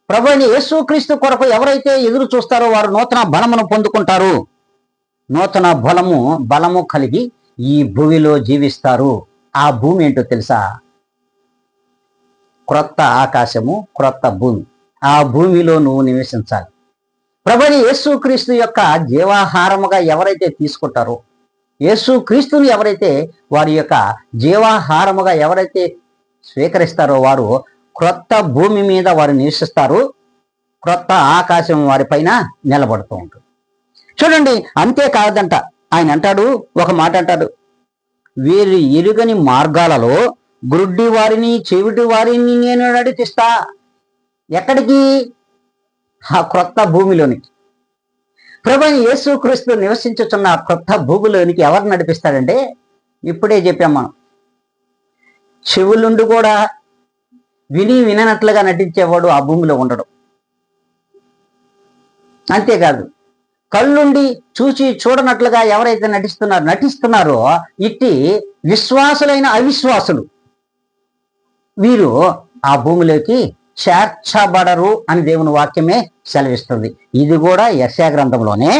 ప్రభు అయిన యేసుక్రీస్తు కొరకు ఎవరైతే ఎదురు చూస్తారో వారు నూతన బలమును పొందుకుంటారు. నూతన బలము కలిగి ఈ భూమిలో జీవిస్తారు. ఆ భూమి ఏంటో తెలుసా? క్రొత్త ఆకాశము, క్రొత్త భూమి. ఆ భూమిలో నువ్వు నివసించాలి. ప్రభువైన యేసుక్రీస్తు యొక్క జీవాహారముగా ఎవరైతే తీసుకుంటారో, యేసుక్రీస్తుని ఎవరైతే వారి యొక్క జీవాహారముగా ఎవరైతే స్వీకరిస్తారో వారు క్రొత్త భూమి మీద వారు నివసిస్తారు. క్రొత్త ఆకాశం వారి పైన నిలబడుతూ ఉంటుంది. చూడండి, అంతేకాదంట, ఆయన అంటాడు, ఒక మాట అంటాడు, వీరు ఎరుగని మార్గాలలో గుడ్డి వారిని చెవిటి వారిని నేను నడిపిస్తా. ఎక్కడికి? ఆ క్రొత్త భూమిలోనికి. ప్రభువైన యేసుక్రీస్తు నివసించుచున్న ఆ క్రొత్త భూమిలోనికి ఎవరు నడిపిస్తాడంటే, ఇప్పుడే చెప్పాం మనం, చెవులుండి కూడా విననట్లుగా నటించేవాడు ఆ భూమిలో ఉండడు. అంతేకాదు కళ్ళుండి చూచి చూడనట్లుగా ఎవరైతే నటిస్తున్నారో ఇట్టి విశ్వాసులైన అవిశ్వాసులు వీరు ఆ భూమిలోకి చేర్చబడరు అని దేవుని వాక్యమే సెలవిస్తుంది. ఇది కూడా యెషయా గ్రంథంలోనే.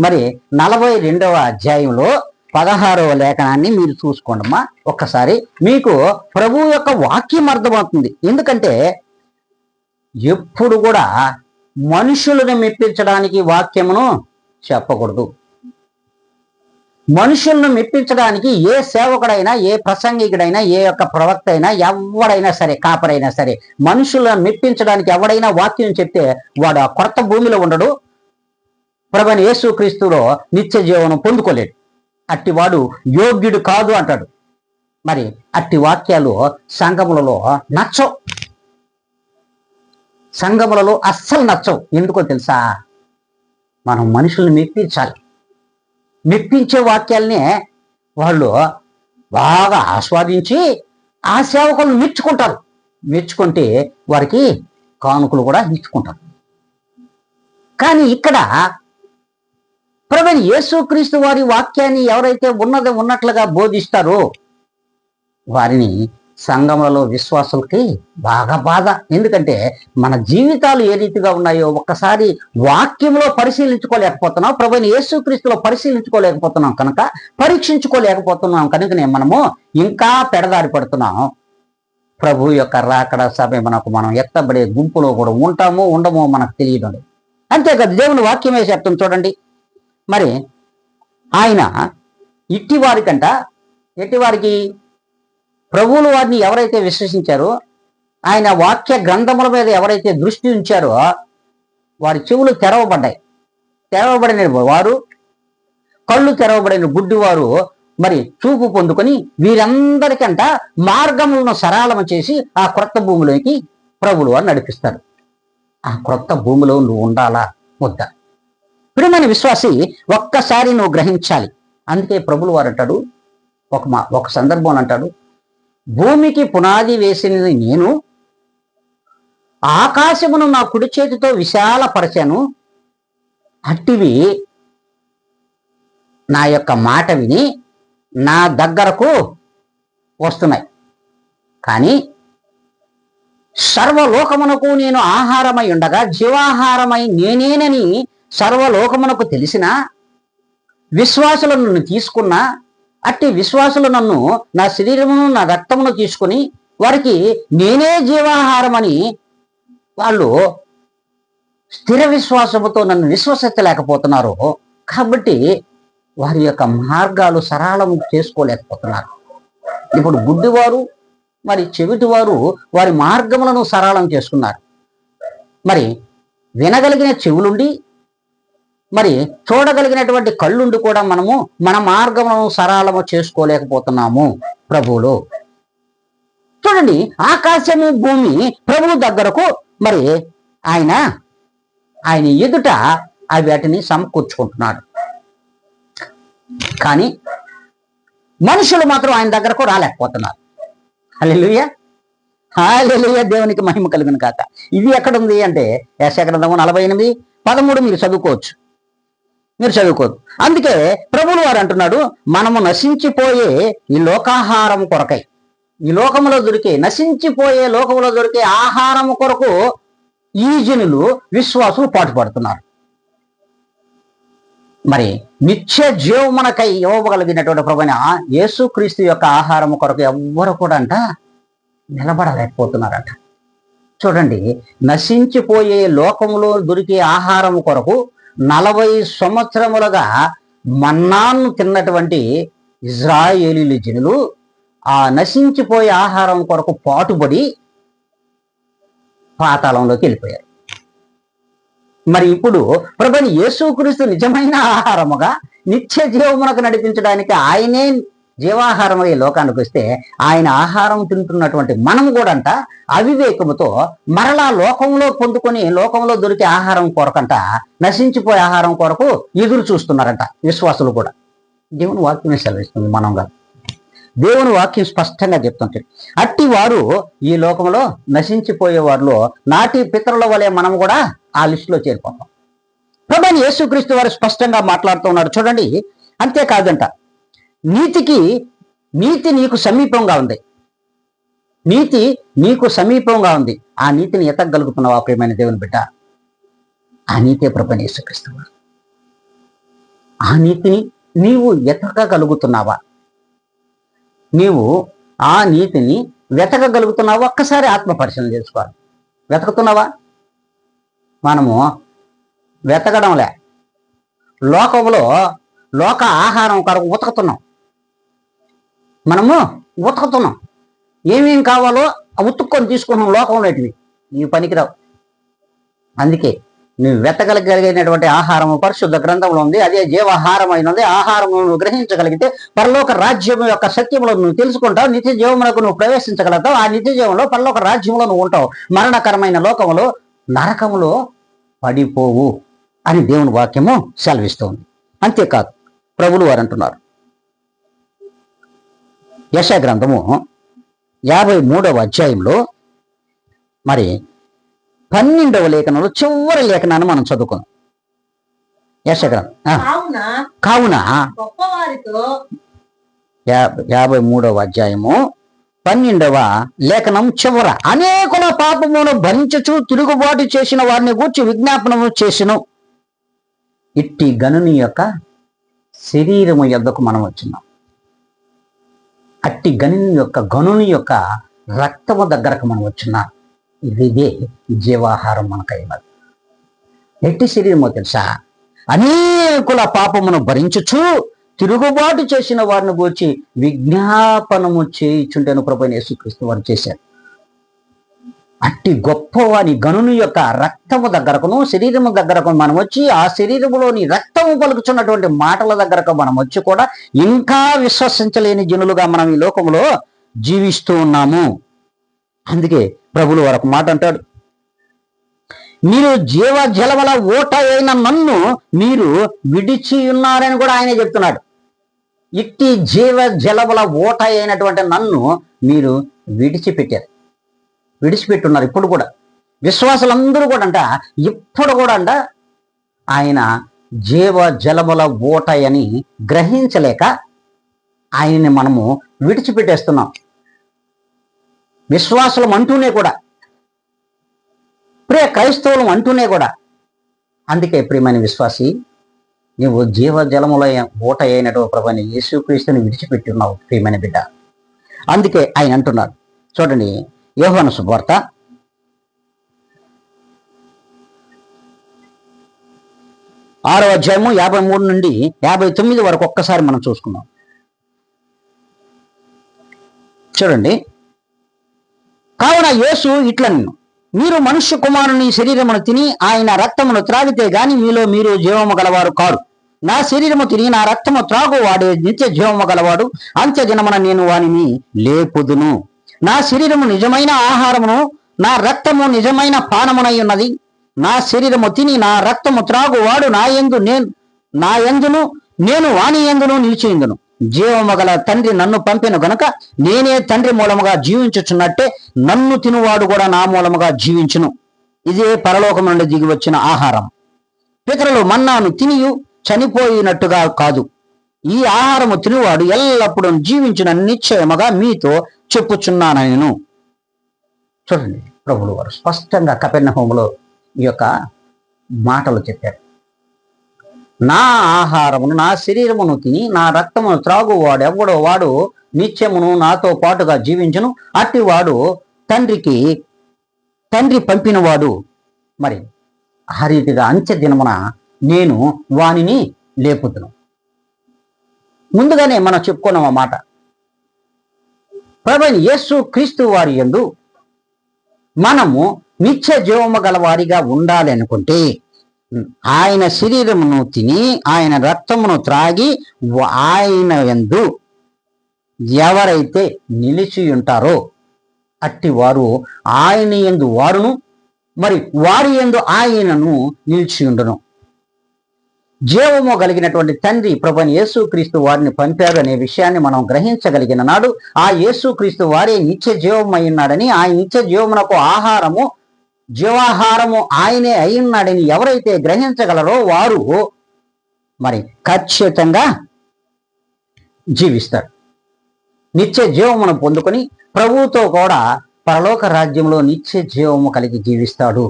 మరి 42వ అధ్యాయంలో 16వ లేఖనాన్ని మీరు చూసుకోండమ్మా ఒక్కసారి. మీకు ప్రభువు యొక్క వాక్యం అర్థమవుతుంది. ఎందుకంటే ఎప్పుడు కూడా మనుషులను మెప్పించడానికి వాక్యమును చెప్పకూడదు. మనుషులను మెప్పించడానికి ఏ సేవకుడైనా, ఏ ప్రసంగికుడైనా, ఏ యొక్క ప్రవక్త అయినా, ఎవడైనా సరే, కాపరైనా సరే, మనుషులను మెప్పించడానికి ఎవడైనా వాక్యం చెప్తే వాడు ఆ కొత్త భూమిలో ఉండడు, ప్రభువైన యేసుక్రీస్తులో నిత్య జీవనం పొందుకోలేడు. అట్టివాడు యోగ్యుడు కాదు అంటాడు. మరి అట్టి వాక్యాలు సంఘములలో నచ్చవు, సంఘములలో అస్సలు నచ్చవు. ఎందుకో తెలుసా? మనం మనుషుల్ని మెప్పించాలి. మెప్పించే వాక్యాలనే వాళ్ళు బాగా ఆస్వాదించి ఆ సేవకులను మెచ్చుకుంటారు. మెచ్చుకుంటే వారికి కానుకలు కూడా ఇచ్చుకుంటారు. కానీ ఇక్కడ ప్రభువైన యేసుక్రీస్తు వారి వాక్యాన్ని ఎవరైతే ఉన్నది ఉన్నట్లుగా బోధిస్తారో వారిని సంఘములలో విశ్వాసులకి బాగా బాధ. ఎందుకంటే మన జీవితాలు ఏ రీతిగా ఉన్నాయో ఒక్కసారి వాక్యంలో పరిశీలించుకోలేకపోతున్నాం, ప్రభువైన యేసుక్రీస్తులో పరిశీలించుకోలేకపోతున్నాం కనుక, పరీక్షించుకోలేకపోతున్నాం కనుకనే మనము ఇంకా పెడదారి పడుతున్నాం. ప్రభు యొక్క రాకడ సమయమునకు మనం ఎత్తబడే గుంపులో కూడా ఉంటామో ఉండమో మనకు తెలియడం లేదు. అంతేకాదు దేవుని వాక్యమే చెప్తుంది చూడండి. మరి ఆయన ఎట్టివారికి ప్రభువులు వారిని ఎవరైతే విశ్వసించారో, ఆయన వాక్య గ్రంథముల మీద ఎవరైతే దృష్టి ఉంచారో వారి చెవులు తెరవబడిన వారు, కళ్ళు తెరవబడిన గుడ్డివారు మరి చూపు పొందుకొని వీరందరికంట మార్గములను సరళము చేసి ఆ క్రొత్త భూమిలోకి ప్రభువులు వారు నడిపిస్తారు. ఆ క్రొత్త భూమిలో నువ్వు ఉండాలా వద్దా? ప్రియమైన విశ్వాసి, ఒక్కసారి నువ్వు గ్రహించాలి. అందుకే ప్రభువులు వారు అంటాడు, ఒక సందర్భం అంటాడు, భూమికి పునాది వేసినది నేను, ఆకాశమును నా కుడి చేతితో విశాలపరచాను, అట్టివి నా యొక్క మాట విని నా దగ్గరకు వస్తున్నాయి. కానీ సర్వలోకమునకు నేను ఆహారమై ఉండగా జీవాహారమై నేనేనని సర్వలోకమునకు తెలిసిన విశ్వాసులను నన్ను తీసుకున్నా, అట్టి విశ్వాసులు నన్ను నా శరీరమును నా రక్తమును తీసుకుని వారికి నేనే జీవాహారమని వాళ్ళు స్థిర విశ్వాసముతో నన్ను విశ్వసించలేకపోతున్నారు. కాబట్టి వారి యొక్క మార్గాలు సరళం చేసుకోలేకపోతున్నారు. ఇప్పుడు గుడ్డివారు మరి చెవిటివారు వారి మార్గములను సరళం చేసుకున్నారు. మరి వినగలిగిన చెవులుండి మరి చూడగలిగినటువంటి కళ్ళుండి కూడా మనము మన మార్గములను సరళము చేసుకోలేకపోతున్నాము. ప్రభువులు చూడండి, ఆకాశము భూమి ప్రభువు దగ్గరకు మరి ఆయన ఎదుట వాటిని సమకూర్చుకుంటున్నాడు. కానీ మనుషులు మాత్రం ఆయన దగ్గరకు రాలేకపోతున్నారు. హల్లెలూయా, హల్లెలూయా, దేవునికి మహిమ కలుగును కాక. ఇది ఎక్కడుంది అంటే యెషయా గ్రంథము 48:13 మీరు చదువుకోవచ్చు. అందుకే ప్రభువులు వారు అంటున్నాడు, మనము నశించిపోయే ఈ లోకాహారం కొరకై, ఈ లోకములో నశించిపోయే లోకములో దొరికే ఆహారం కొరకు ఈ జనులు విశ్వాసులు పాటుపడుతున్నారు. మరి నిత్య జీవమునకై ఇవ్వగలిగినటువంటి ప్రభువైన యేసుక్రీస్తు యొక్క ఆహారం కొరకు ఎవ్వరు కూడా నిలబడలేకపోతున్నారట. చూడండి, నశించిపోయే లోకములో దొరికే ఆహారం కొరకు 40 సంవత్సరములుగా మన్నాను తిన్నటువంటి ఇజ్రాయేలీల జనులు ఆ నశించిపోయే ఆహారం కొరకు పాటుపడి పాతాళంలోకి వెళ్ళిపోయారు. మరి ఇప్పుడు ప్రభువైన యేసుక్రీస్తు నిజమైన ఆహారముగా నిత్య జీవమునకు నడిపించడానికి ఆయనే జీవాహారమై లోకానికి వస్తే, ఆయన ఆహారం తింటున్నటువంటి మనము కూడా అవివేకముతో మరలా లోకంలో పొందుకొని లోకంలో దొరికే ఆహారం కొరకంట, నశించిపోయే ఆహారం కొరకు ఎదురు చూస్తున్నారంట విశ్వాసులు కూడా. దేవుని వాక్యమే సెలవిస్తుంది, మనంగా దేవుని వాక్యం స్పష్టంగా చెప్తుంటే, అట్టి వారు ఈ లోకంలో నశించిపోయే వారిలో నాటి పితరుల వలె మనం కూడా ఆ లిస్టులో చేరిపోతాం. ప్రభువైన యేసుక్రీస్తు వారు స్పష్టంగా మాట్లాడుతూ ఉన్నాడు. చూడండి, అంతేకాదంట, నీతి నీకు సమీపంగా ఉంది. నీతి నీకు సమీపంగా ఉంది. ఆ నీతిని ఎతగలుగుతున్నావా ప్రియమైన దేవుని బిడ్డ? ఆ నీతే ప్రభువైన యేసుక్రీస్తు వారు. ఆ నీతిని నీవు ఎతకగలుగుతున్నావా? నీవు ఆ నీతిని వెతకగలుగుతున్నావా? ఒక్కసారి ఆత్మ పరిశీలన చేసుకోవాలి. వెతకుతున్నావా? మనము వెతకడంలే, లోకంలో లోక ఆహారం కొరకు ఉతకుతున్నాం. ఏమేం కావాలో ఉతుక్కొని తీసుకున్నాం. లోకంలో ఇవి పనికిరావు. అందుకే నువ్వు వెతకగలిగినటువంటి ఆహారము పరిశుద్ధ గ్రంథంలో ఉంది. అదే జీవాహారం అయినది. ఆహారము నువ్వు గ్రహించగలిగితే పరలోక రాజ్యం యొక్క సత్యములో నువ్వు తెలుసుకుంటావు. నిత్య జీవములకు నువ్వు ప్రవేశించగలుగుతావు. ఆ నిత్య జీవంలో పరలోక రాజ్యంలో నువ్వు ఉంటావు. మరణకరమైన లోకములో నరకములో పడిపోవు అని దేవుని వాక్యము సెలవిస్తోంది. అంతేకాదు, ప్రభువులు వారు అంటున్నారు, యెషయా గ్రంథము 53వ అధ్యాయంలో మరి 12వ లేఖనంలో చివరి లేఖనాన్ని మనం చదువుకున్నాం. కావున 53వ అధ్యాయము 12వ లేఖనం చివర అనేకుల పాపమును భరించుచు తిరుగుబాటు చేసిన వారిని గూర్చి విజ్ఞాపనము చేసెను. ఇట్టి గనుని యొక్క శరీరము యొద్దకు మనం వచ్చినాం. అట్టి గనుని యొక్క రక్తము దగ్గరకు మనం వచ్చినాం. ఇదే జీవాహారం మనకైనది. ఎట్టి శరీరమో తెలుసా? అనేకుల పాపమును భరించుచు తిరుగుబాటు చేసిన వారిని గూర్చి విజ్ఞాపనము చేయుచుండెను ప్రభువైన యేసుక్రీస్తు వారు చేశారు. అట్టి గొప్పవాని గనుని యొక్క రక్తము దగ్గరకును శరీరము దగ్గరకు మనం వచ్చి ఆ శరీరములోని రక్తము పలుకుచున్నటువంటి మాటల దగ్గరకు మనం వచ్చి కూడా ఇంకా విశ్వసించలేని జనులుగా మనం ఈ లోకంలో జీవిస్తూ ఉన్నాము. అందుకే ప్రభువు వారు ఒక మాట అంటాడు, మీరు జీవ జలముల ఓట అయిన నన్ను మీరు విడిచి ఉన్నారని కూడా ఆయనే చెప్తున్నాడు. ఇట్టి జీవ జలముల ఓట అయినటువంటి నన్ను మీరు విడిచిపెట్టున్నారు. ఇప్పుడు కూడా విశ్వాసులందరూ కూడా ఇప్పుడు కూడా ఆయన జీవ జలముల ఓట అని గ్రహించలేక ఆయన్ని మనము విడిచిపెట్టేస్తున్నాం. విశ్వాసులం అంటూనే కూడా, ప్రియ క్రైస్తవులం అంటూనే కూడా. అందుకే ప్రియమైన విశ్వాసి, నీవు జీవ జలముల ఓట అయినటువంటి ప్రభువైన యేసుక్రీస్తుని విడిచిపెట్టి ఉన్నావు ప్రియమైన బిడ్డ. అందుకే ఆయన అంటున్నాడు, చూడండి యోహాను సువార్త 6వ అధ్యాయము 53 నుండి 59 వరకు ఒక్కసారి మనం చూసుకుందాం. చూడండి, కావున యేసు ఇట్లనెను, మీరు మనుష్య కుమారుని శరీరమును తిని ఆయన రక్తమును త్రాగితే గాని మీలో మీరు జీవము గలవారు కారు. నా శరీరము తిని నా రక్తము త్రాగు వాడే నిత్య జీవము గలవాడు. అంత్య దినమున నేను వానిని లేపుదును. నా శరీరము నిజమైన ఆహారమును నా రక్తము నిజమైన పానమునై ఉన్నది. నా శరీరము తిని నా రక్తము త్రాగు వాడు నా యందును నేను వాని యందును నిలిచియుందును. జీవము గల తండ్రి నన్ను పంపిన గనుక నేనే తండ్రి మూలముగా జీవించుచున్నట్టే నన్ను తినువాడు కూడా నా మూలముగా జీవించును. ఇదే పరలోకము నుండి దిగి వచ్చిన ఆహారం. పితరులు మన్నాను తినియు చనిపోయినట్టుగా కాదు. ఈ ఆహారము తినువాడు ఎల్లప్పుడూ జీవించిన నిశ్చయముగా మీతో చెప్పుచున్నాను నేను. చూడండి, ప్రభువుల వారు స్పష్టంగా కపెర్నహూములో ఈ యొక్క మాటలు చెప్పారు. నా ఆహారమును నా శరీరమును తిని నా రక్తమును త్రాగువాడు ఎవడో వాడు నిత్యమును నాతో పాటుగా జీవించును. అట్టి వాడు తండ్రి పంపినవాడు. మరి ఆ రీతిగా అంత్య దినమున నేను వానిని లేపుదును. ముందుగానే మనం చెప్పుకున్నాం ఆ మాట. ప్రభువైన యేసు క్రీస్తు వారి యందు మనము నిత్య జీవము గల వారిగా ఉండాలి అనుకుంటే ఆయన శరీరమును తిని ఆయన రక్తమును త్రాగి ఆయన యందు ఎవరైతే నిలిచి ఉంటారో అట్టి వారు ఆయన యందు వారును, మరి వారి యందు ఆయనను నిలిచి ఉండును. జీవము కలిగినటువంటి తండ్రి ప్రభువైన యేసుక్రీస్తు వారిని పంపాడు అనే విషయాన్ని మనం గ్రహించగలిగిన నాడు ఆ యేసుక్రీస్తు వారే నిత్య జీవమై ఉన్నాడని, ఆ నిత్య జీవమునకు జీవాహారము ఆయనే అయి ఉన్నాడని ఎవరైతే గ్రహించగలరో వారు మరి ఖచ్చితంగా జీవిస్తాడు. నిత్య జీవమును పొందుకొని ప్రభువుతో కూడా పరలోక రాజ్యంలో నిత్య జీవము కలిగి జీవిస్తాడు.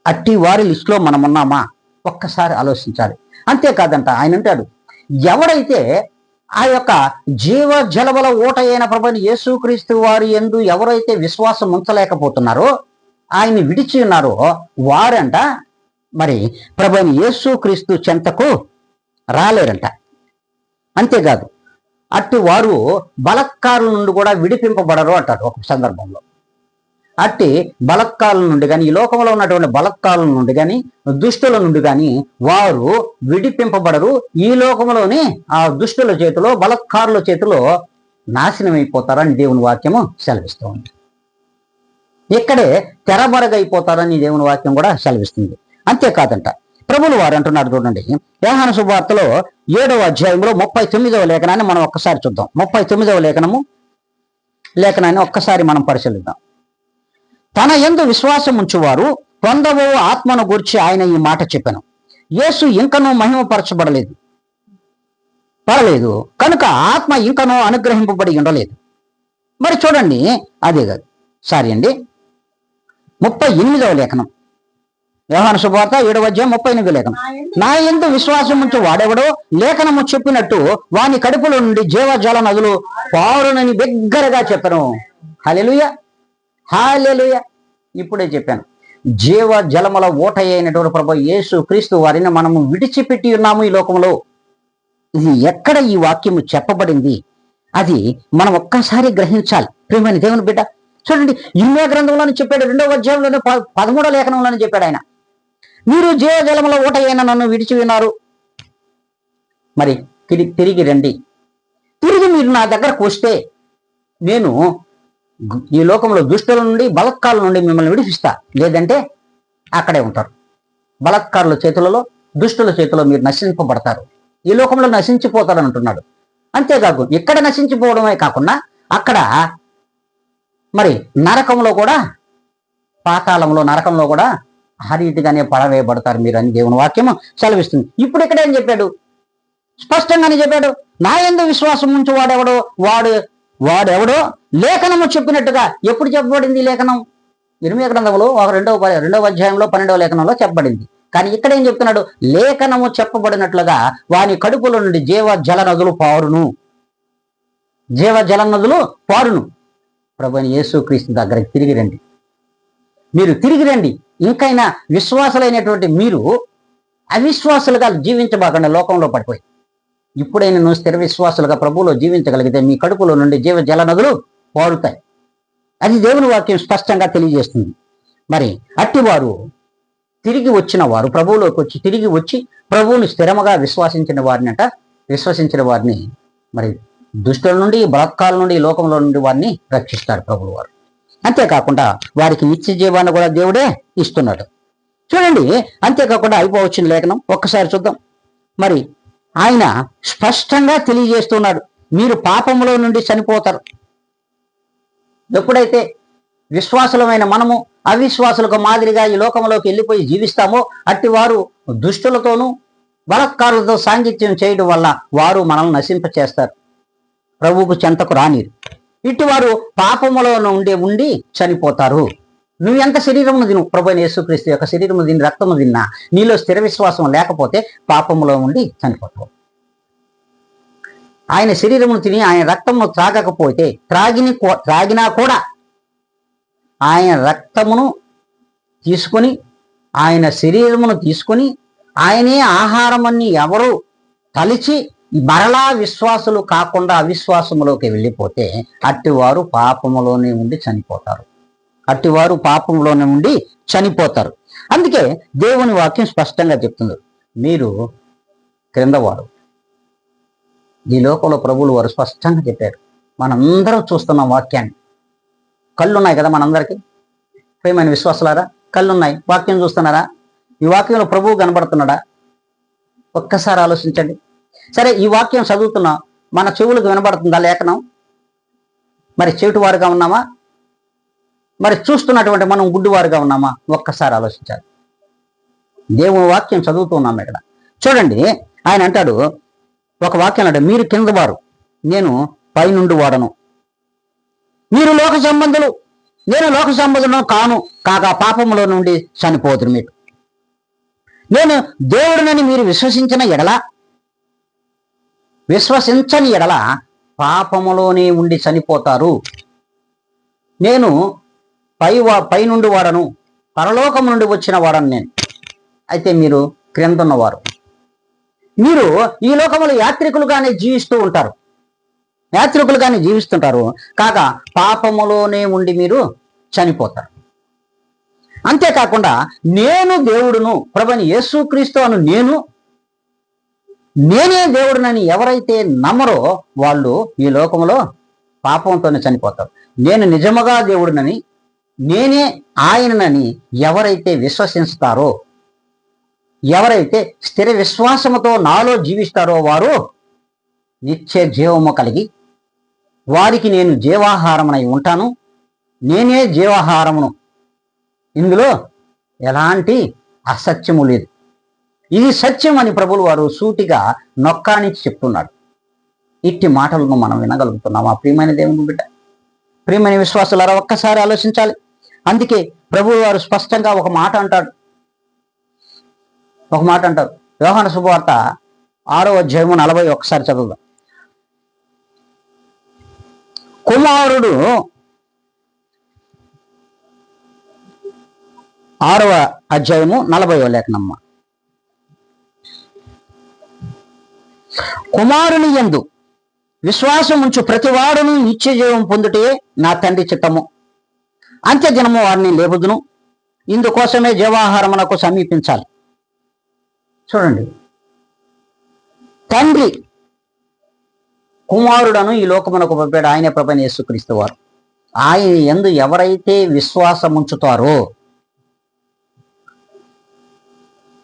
అట్టి వారి లిస్టులో మనం ఉన్నామా? ఒక్కసారి ఆలోచించాలి. అంతేకాదంట ఆయన అంటాడు, ఎవడైతే ఆ యొక్క జీవ జలముల ఓట అయిన ప్రభువైన యేసుక్రీస్తు వారి యందు ఎవరైతే విశ్వాసం ఉంచలేకపోతున్నారో, ఆయన్ని విడిచి ఉన్నారో వారంట మరి ప్రభువైన యేసుక్రీస్తు చెంతకు రాలేరంట. అంతేకాదు, అట్టి వారు బలత్కారుల నుండి కూడా విడిపింపబడరు అంటారు ఒక సందర్భంలో. అట్టి బలత్కారుల నుండి కానీ, ఈ లోకంలో ఉన్నటువంటి బలత్కారుల నుండి కానీ, దుష్టుల నుండి కానీ వారు విడిపింపబడరు. ఈ లోకంలోనే ఆ దుష్టుల చేతిలో, బలత్కారుల చేతిలో నాశనం అయిపోతారని దేవుని వాక్యము సెలవిస్తూ ఉంది. ఇక్కడే తెరబరగైపోతారని దేవుని వాక్యం కూడా సెలవిస్తుంది. అంతేకాదంట, ప్రభువుల వారు అంటున్నారు చూడండి, యోహాను సువార్తలో 7వ అధ్యాయంలో 39వ లేఖనాన్ని మనం ఒక్కసారి చూద్దాం. 39వ లేఖనాన్ని ఒక్కసారి మనం పరిశీలిద్దాం. తన యందు విశ్వాసం ఉంచువారు పొందబో ఆత్మను గూర్చి ఆయన ఈ మాట చెప్పెను. యేసు ఇంకనూ మహిమపరచబడలేదు కనుక ఆత్మ ఇంకనూ అనుగ్రహింపబడి ఉండలేదు. మరి చూడండి, అదే కాదు, సారీ అండి, 38వ లేఖనం, యోహాను శుభవార్త 7వ అధ్యాయం 38వ లేఖనం. నా యందు విశ్వాసం ఉంచి వాడెవడో లేఖనము చెప్పినట్టు వాని కడుపులో నుండి జీవజల నదులు పారునని బిగ్గరగా చెప్పను. హల్లెలూయా, హల్లెలూయా. ఇప్పుడే చెప్పాను, జీవ జలముల ఓట అయినటువంటి ప్రభు యేసు క్రీస్తు వారిని మనము విడిచిపెట్టి ఉన్నాము ఈ లోకంలో. ఇది ఎక్కడ ఈ వాక్యము చెప్పబడింది, అది మనం ఒక్కసారి గ్రహించాలి. ప్రియమైన దేవుని బిడ్డ, చూడండి, ఇర్మీయా గ్రంథంలోనే చెప్పాడు, 2వ అధ్యాయంలోనే 13వ లేఖనంలోనే చెప్పాడు ఆయన, మీరు జీవజలముల ఓట అయిన నన్ను విడిచి ఉన్నారు, మరి తిరిగి రండి, తిరిగి మీరు నా దగ్గరకు వస్తే నేను ఈ లోకంలో దుష్టుల నుండి బలత్కారుల నుండి మిమ్మల్ని విడిపిస్తా, లేదంటే అక్కడే ఉంటారు. బలత్కారుల చేతులలో, దుష్టుల చేతిలో మీరు నశింపబడతారు, ఈ లోకంలో నశించిపోతారని అంటున్నాడు. అంతేకాదు, ఇక్కడ నశించిపోవడమే కాకుండా అక్కడ మరి నరకంలో కూడా, పాతాళంలో నరకంలో కూడా ఆ రీతిగానే పడవేయబడతారు మీరు అని దేవుని వాక్యము సెలవిస్తుంది. ఇప్పుడు ఇక్కడ ఏం చెప్పాడు, స్పష్టంగానే చెప్పాడు, నా యందు విశ్వాసం ఉంచి వాడెవడో లేఖనము చెప్పినట్టుగా. ఎప్పుడు చెప్పబడింది లేఖనం? ఇర్మీయా గ్రంథంలో 2వ అధ్యాయంలో 12వ లేఖనంలో చెప్పబడింది. కానీ ఇక్కడ ఏం చెప్తున్నాడు, లేఖనము చెప్పబడినట్లుగా వాని కడుపులో నుండి జీవ జల నదులు పారును. ప్రభువైన యేసుక్రీస్తు దగ్గరికి తిరిగి రండి, మీరు తిరిగి రండి. ఇంకైనా విశ్వాసులైనటువంటి మీరు అవిశ్వాసులుగా జీవించబాకండి లోకంలో పడిపోయి. ఇప్పుడైనా నువ్వు స్థిర విశ్వాసులుగా ప్రభువులో జీవించగలిగితే మీ కడుపులో నుండి జీవ జల నదులు పారుతాయి. అది దేవుని వాక్యం స్పష్టంగా తెలియజేస్తుంది. మరి అట్టివారు తిరిగి వచ్చిన వారు, ప్రభువులోకి వచ్చి తిరిగి వచ్చి ప్రభువుని స్థిరముగా విశ్వసించిన వారిని మరి దుష్టుల నుండి, బలత్కాల నుండి, లోకంలో నుండి వారిని రక్షిస్తాడు ప్రభువు వారు. అంతేకాకుండా వారికి నిత్య జీవాన్ని కూడా దేవుడే ఇస్తున్నాడు. చూడండి, అంతేకాకుండా అయిపోవచ్చిన లేఖనం ఒక్కసారి చూద్దాం. మరి ఆయన స్పష్టంగా తెలియజేస్తున్నాడు, మీరు పాపములో నుండి చనిపోతారు. ఎప్పుడైతే విశ్వాసులమైన మనము అవిశ్వాసులకు మాదిరిగా ఈ లోకంలోకి వెళ్ళిపోయి జీవిస్తామో, అట్టి వారు దుష్టులతోనూ బలత్కారులతో సాంగిత్యం చేయడం వల్ల వారు మనల్ని నశింప చేస్తారు, ప్రభువుకు చెంతకు రానిరు. ఇటువారు పాపములో ఉండి చనిపోతారు. నువ్వు ఎంత శరీరమును తిను, ప్రభువైన యేసుక్రీస్తు యొక్క శరీరము తిని రక్తము తిన్నా, నీలో స్థిర విశ్వాసం లేకపోతే పాపములో ఉండి చనిపోతావు. ఆయన శరీరమును తిని ఆయన రక్తమును త్రాగకపోతే, త్రాగినా కూడా ఆయన రక్తమును తీసుకొని, ఆయన శరీరమును తీసుకొని, ఆయనే ఆహారమని ఎవరు తలిచి మరలా విశ్వాసులు కాకుండా అవిశ్వాసములోకి వెళ్ళిపోతే అట్టివారు పాపములోనే ఉండి చనిపోతారు. అందుకే దేవుని వాక్యం స్పష్టంగా చెప్తుంది, మీరు క్రిందవారు. ఈ లోకంలో ప్రభువులు వారు స్పష్టంగా చెప్పారు. మనందరం చూస్తున్నాం వాక్యాన్ని. కళ్ళున్నాయి కదా మనందరికీ, ప్రియమైన విశ్వాసులారా, కళ్ళున్నాయి, వాక్యం చూస్తున్నారా? ఈ వాక్యంలో ప్రభువు కనబడుతున్నాడా? ఒక్కసారి ఆలోచించండి. సరే, ఈ వాక్యం చదువుతున్నా, మన చెవులకు వినబడుతుందా లేఖనం? మరి చెవిటివారుగా ఉన్నామా? మరి చూస్తున్నటువంటి మనం గుడ్డివారుగా ఉన్నామా? ఒక్కసారి ఆలోచించాలి. దేవుని వాక్యం చదువుతున్నాం ఇక్కడ. చూడండి, ఆయన అంటాడు, ఒక వాక్యం అంటాడు, మీరు కింద వారు, నేను పైనుండి వాడను. మీరు లోక సంబంధులు, నేను లోక సంబంధులను కాను, కాగా పాపములో నుండి చనిపోతురు. మీరు నేను దేవుడినని మీరు విశ్వసించని ఎడల పాపములోనే ఉండి చనిపోతారు. నేను పైనుండి వాడను, పరలోకము నుండి వచ్చిన వాడను నేను. అయితే మీరు క్రింద ఉన్నవారు. మీరు ఈ లోకములో యాత్రికులుగానే జీవిస్తుంటారు, కాగా పాపములోనే ఉండి మీరు చనిపోతారు. అంతేకాకుండా నేను దేవుడును, ప్రభువైన యేసుక్రీస్తు అను నేనే దేవుడునని ఎవరైతే నమ్మరో వాళ్ళు ఈ లోకంలో పాపంతోనే చనిపోతారు. నేను నిజముగా దేవుడునని, నేనే ఆయననని ఎవరైతే విశ్వసిస్తారో, ఎవరైతే స్థిర విశ్వాసముతో నాలో జీవిస్తారో వారు నిత్య జీవము కలిగి, వారికి నేను జీవాహారమునై ఉంటాను. నేనే జీవాహారమును, ఇందులో ఎలాంటి అసత్యము లేదు. ఇది సత్యం అని ప్రభువులు వారు సూటిగా నొక్కానికి చెప్తున్నాడు. ఇట్టి మాటలను మనం వినగలుగుతున్నాం. ఆ ప్రియమైన దేవుని బిడ్డ, ప్రియమైన విశ్వాసులారా, ఒక్కసారి ఆలోచించాలి. అందుకే ప్రభువు వారు స్పష్టంగా ఒక మాట అంటారు. యోహాను శుభవార్త 6వ అధ్యాయము 41 చదువుదాం. కుమారుడు 6వ అధ్యాయము 40వ లేఖనమ్మ. కుమారుని యందు విశ్వాసం ఉంచు ప్రతివాడును నిత్య జీవం పొందుటే నా తండ్రి చిత్తము. అంత్య దినము వారిని లేపుదును. ఇందుకోసమే జీవాహారమునకు సమీపించాలి. చూడండి, తండ్రి కుమారుడను ఈ లోకమునకు పంపాడు. ఆయనే ప్రభువైన యేసుక్రీస్తు వారు. ఆయన యందు ఎవరైతే విశ్వాసం ఉంచుతారో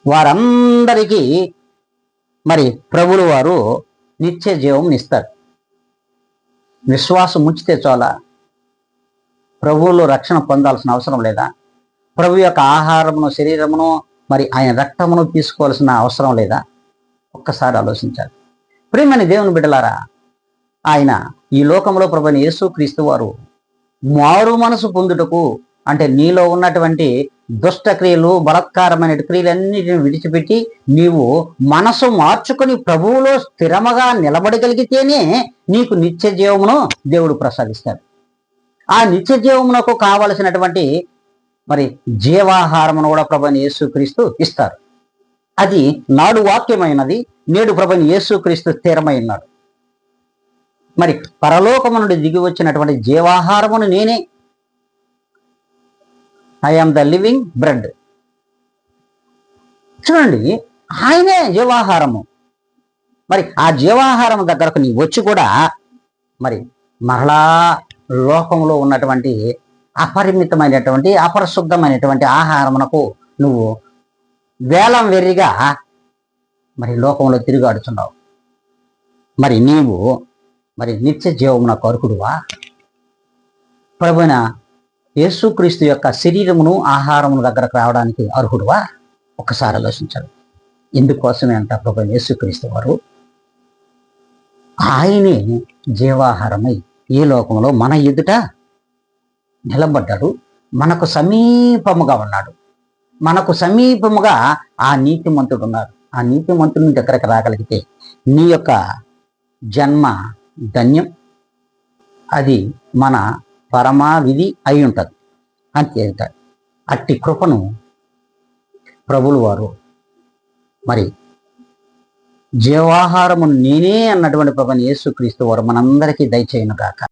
వారందరికీ మరి ప్రభువులు వారు నిత్య జీవం ఇస్తారు. విశ్వాసం ఉంచితే చాలా, ప్రభువులో రక్షణ పొందాల్సిన అవసరం లేదా? ప్రభు యొక్క ఆహారమును, శరీరమును, మరి ఆయన రక్తమును తీసుకోవాల్సిన అవసరం లేదా? ఒక్కసారి ఆలోచించాలి. ప్రియమైన దేవుని బిడ్డలారా, ఆయన ఈ లోకంలో ప్రభువైన యేసుక్రీస్తు వారు మారు మనసు పొందుటకు, అంటే నీలో ఉన్నటువంటి దుష్ట క్రియలు, బలత్కారమైన క్రియలన్నిటిని విడిచిపెట్టి నీవు మనసు మార్చుకొని ప్రభువులో స్థిరముగా నిలబడగలిగితేనే నీకు నిత్య జీవమును దేవుడు ప్రసాదిస్తాడు. ఆ నిత్య జీవమునకు కావలసినటువంటి మరి జీవాహారమును కూడా ప్రభువైన యేసుక్రీస్తు ఇస్తారు. అది నాడు వాక్యమైనది, నేడు ప్రభువైన యేసుక్రీస్తు స్థిరమై ఉన్నాడు. మరి పరలోకము నుండి దిగి వచ్చినటువంటి జీవాహారమును నేనే. I am the living bread. చూడండి, ఆయనే జీవాహారము. మరి ఆ జీవాహారం దగ్గరకు నీ వచ్చి కూడా మరి మరలా లోకంలో ఉన్నటువంటి అపరిమితమైనటువంటి, అపరిశుద్ధమైనటువంటి ఆహారమునకు నువ్వు వేలం వెర్రిగా మరి లోకంలో తిరిగాడుచున్నావు. మరి నీవు మరి నిత్య జీవమునకు అర్హుడువా? ప్రభువైన యేసుక్రీస్తు యొక్క శరీరమును, ఆహారమును దగ్గరకు రావడానికి అర్హుడువా? ఒక్కసారి ఆలోచించాలి. ఇందుకోసమే అంట ప్రభువైన యేసుక్రీస్తు వారు ఆయనే జీవాహారమై ఈ లోకంలో మన ఎదుట నిలబడ్డాడు. మనకు సమీపముగా ఉన్నాడు. మనకు సమీపముగా ఆ నీతిమంతుడు ఉన్నాడు. ఆ నీతిమంతుని దగ్గరకు రాగలిగితే నీ యొక్క జన్మ ధన్యం. అది మన పరమావిధి అయి ఉంటుంది. అంతే. అట్టి కృపను ప్రభువులు వారు మరి జీవాహారము నేనే అన్నటువంటి ప్రభువైన యేసుక్రీస్తు వారు మనందరికీ దయచేయును గాక.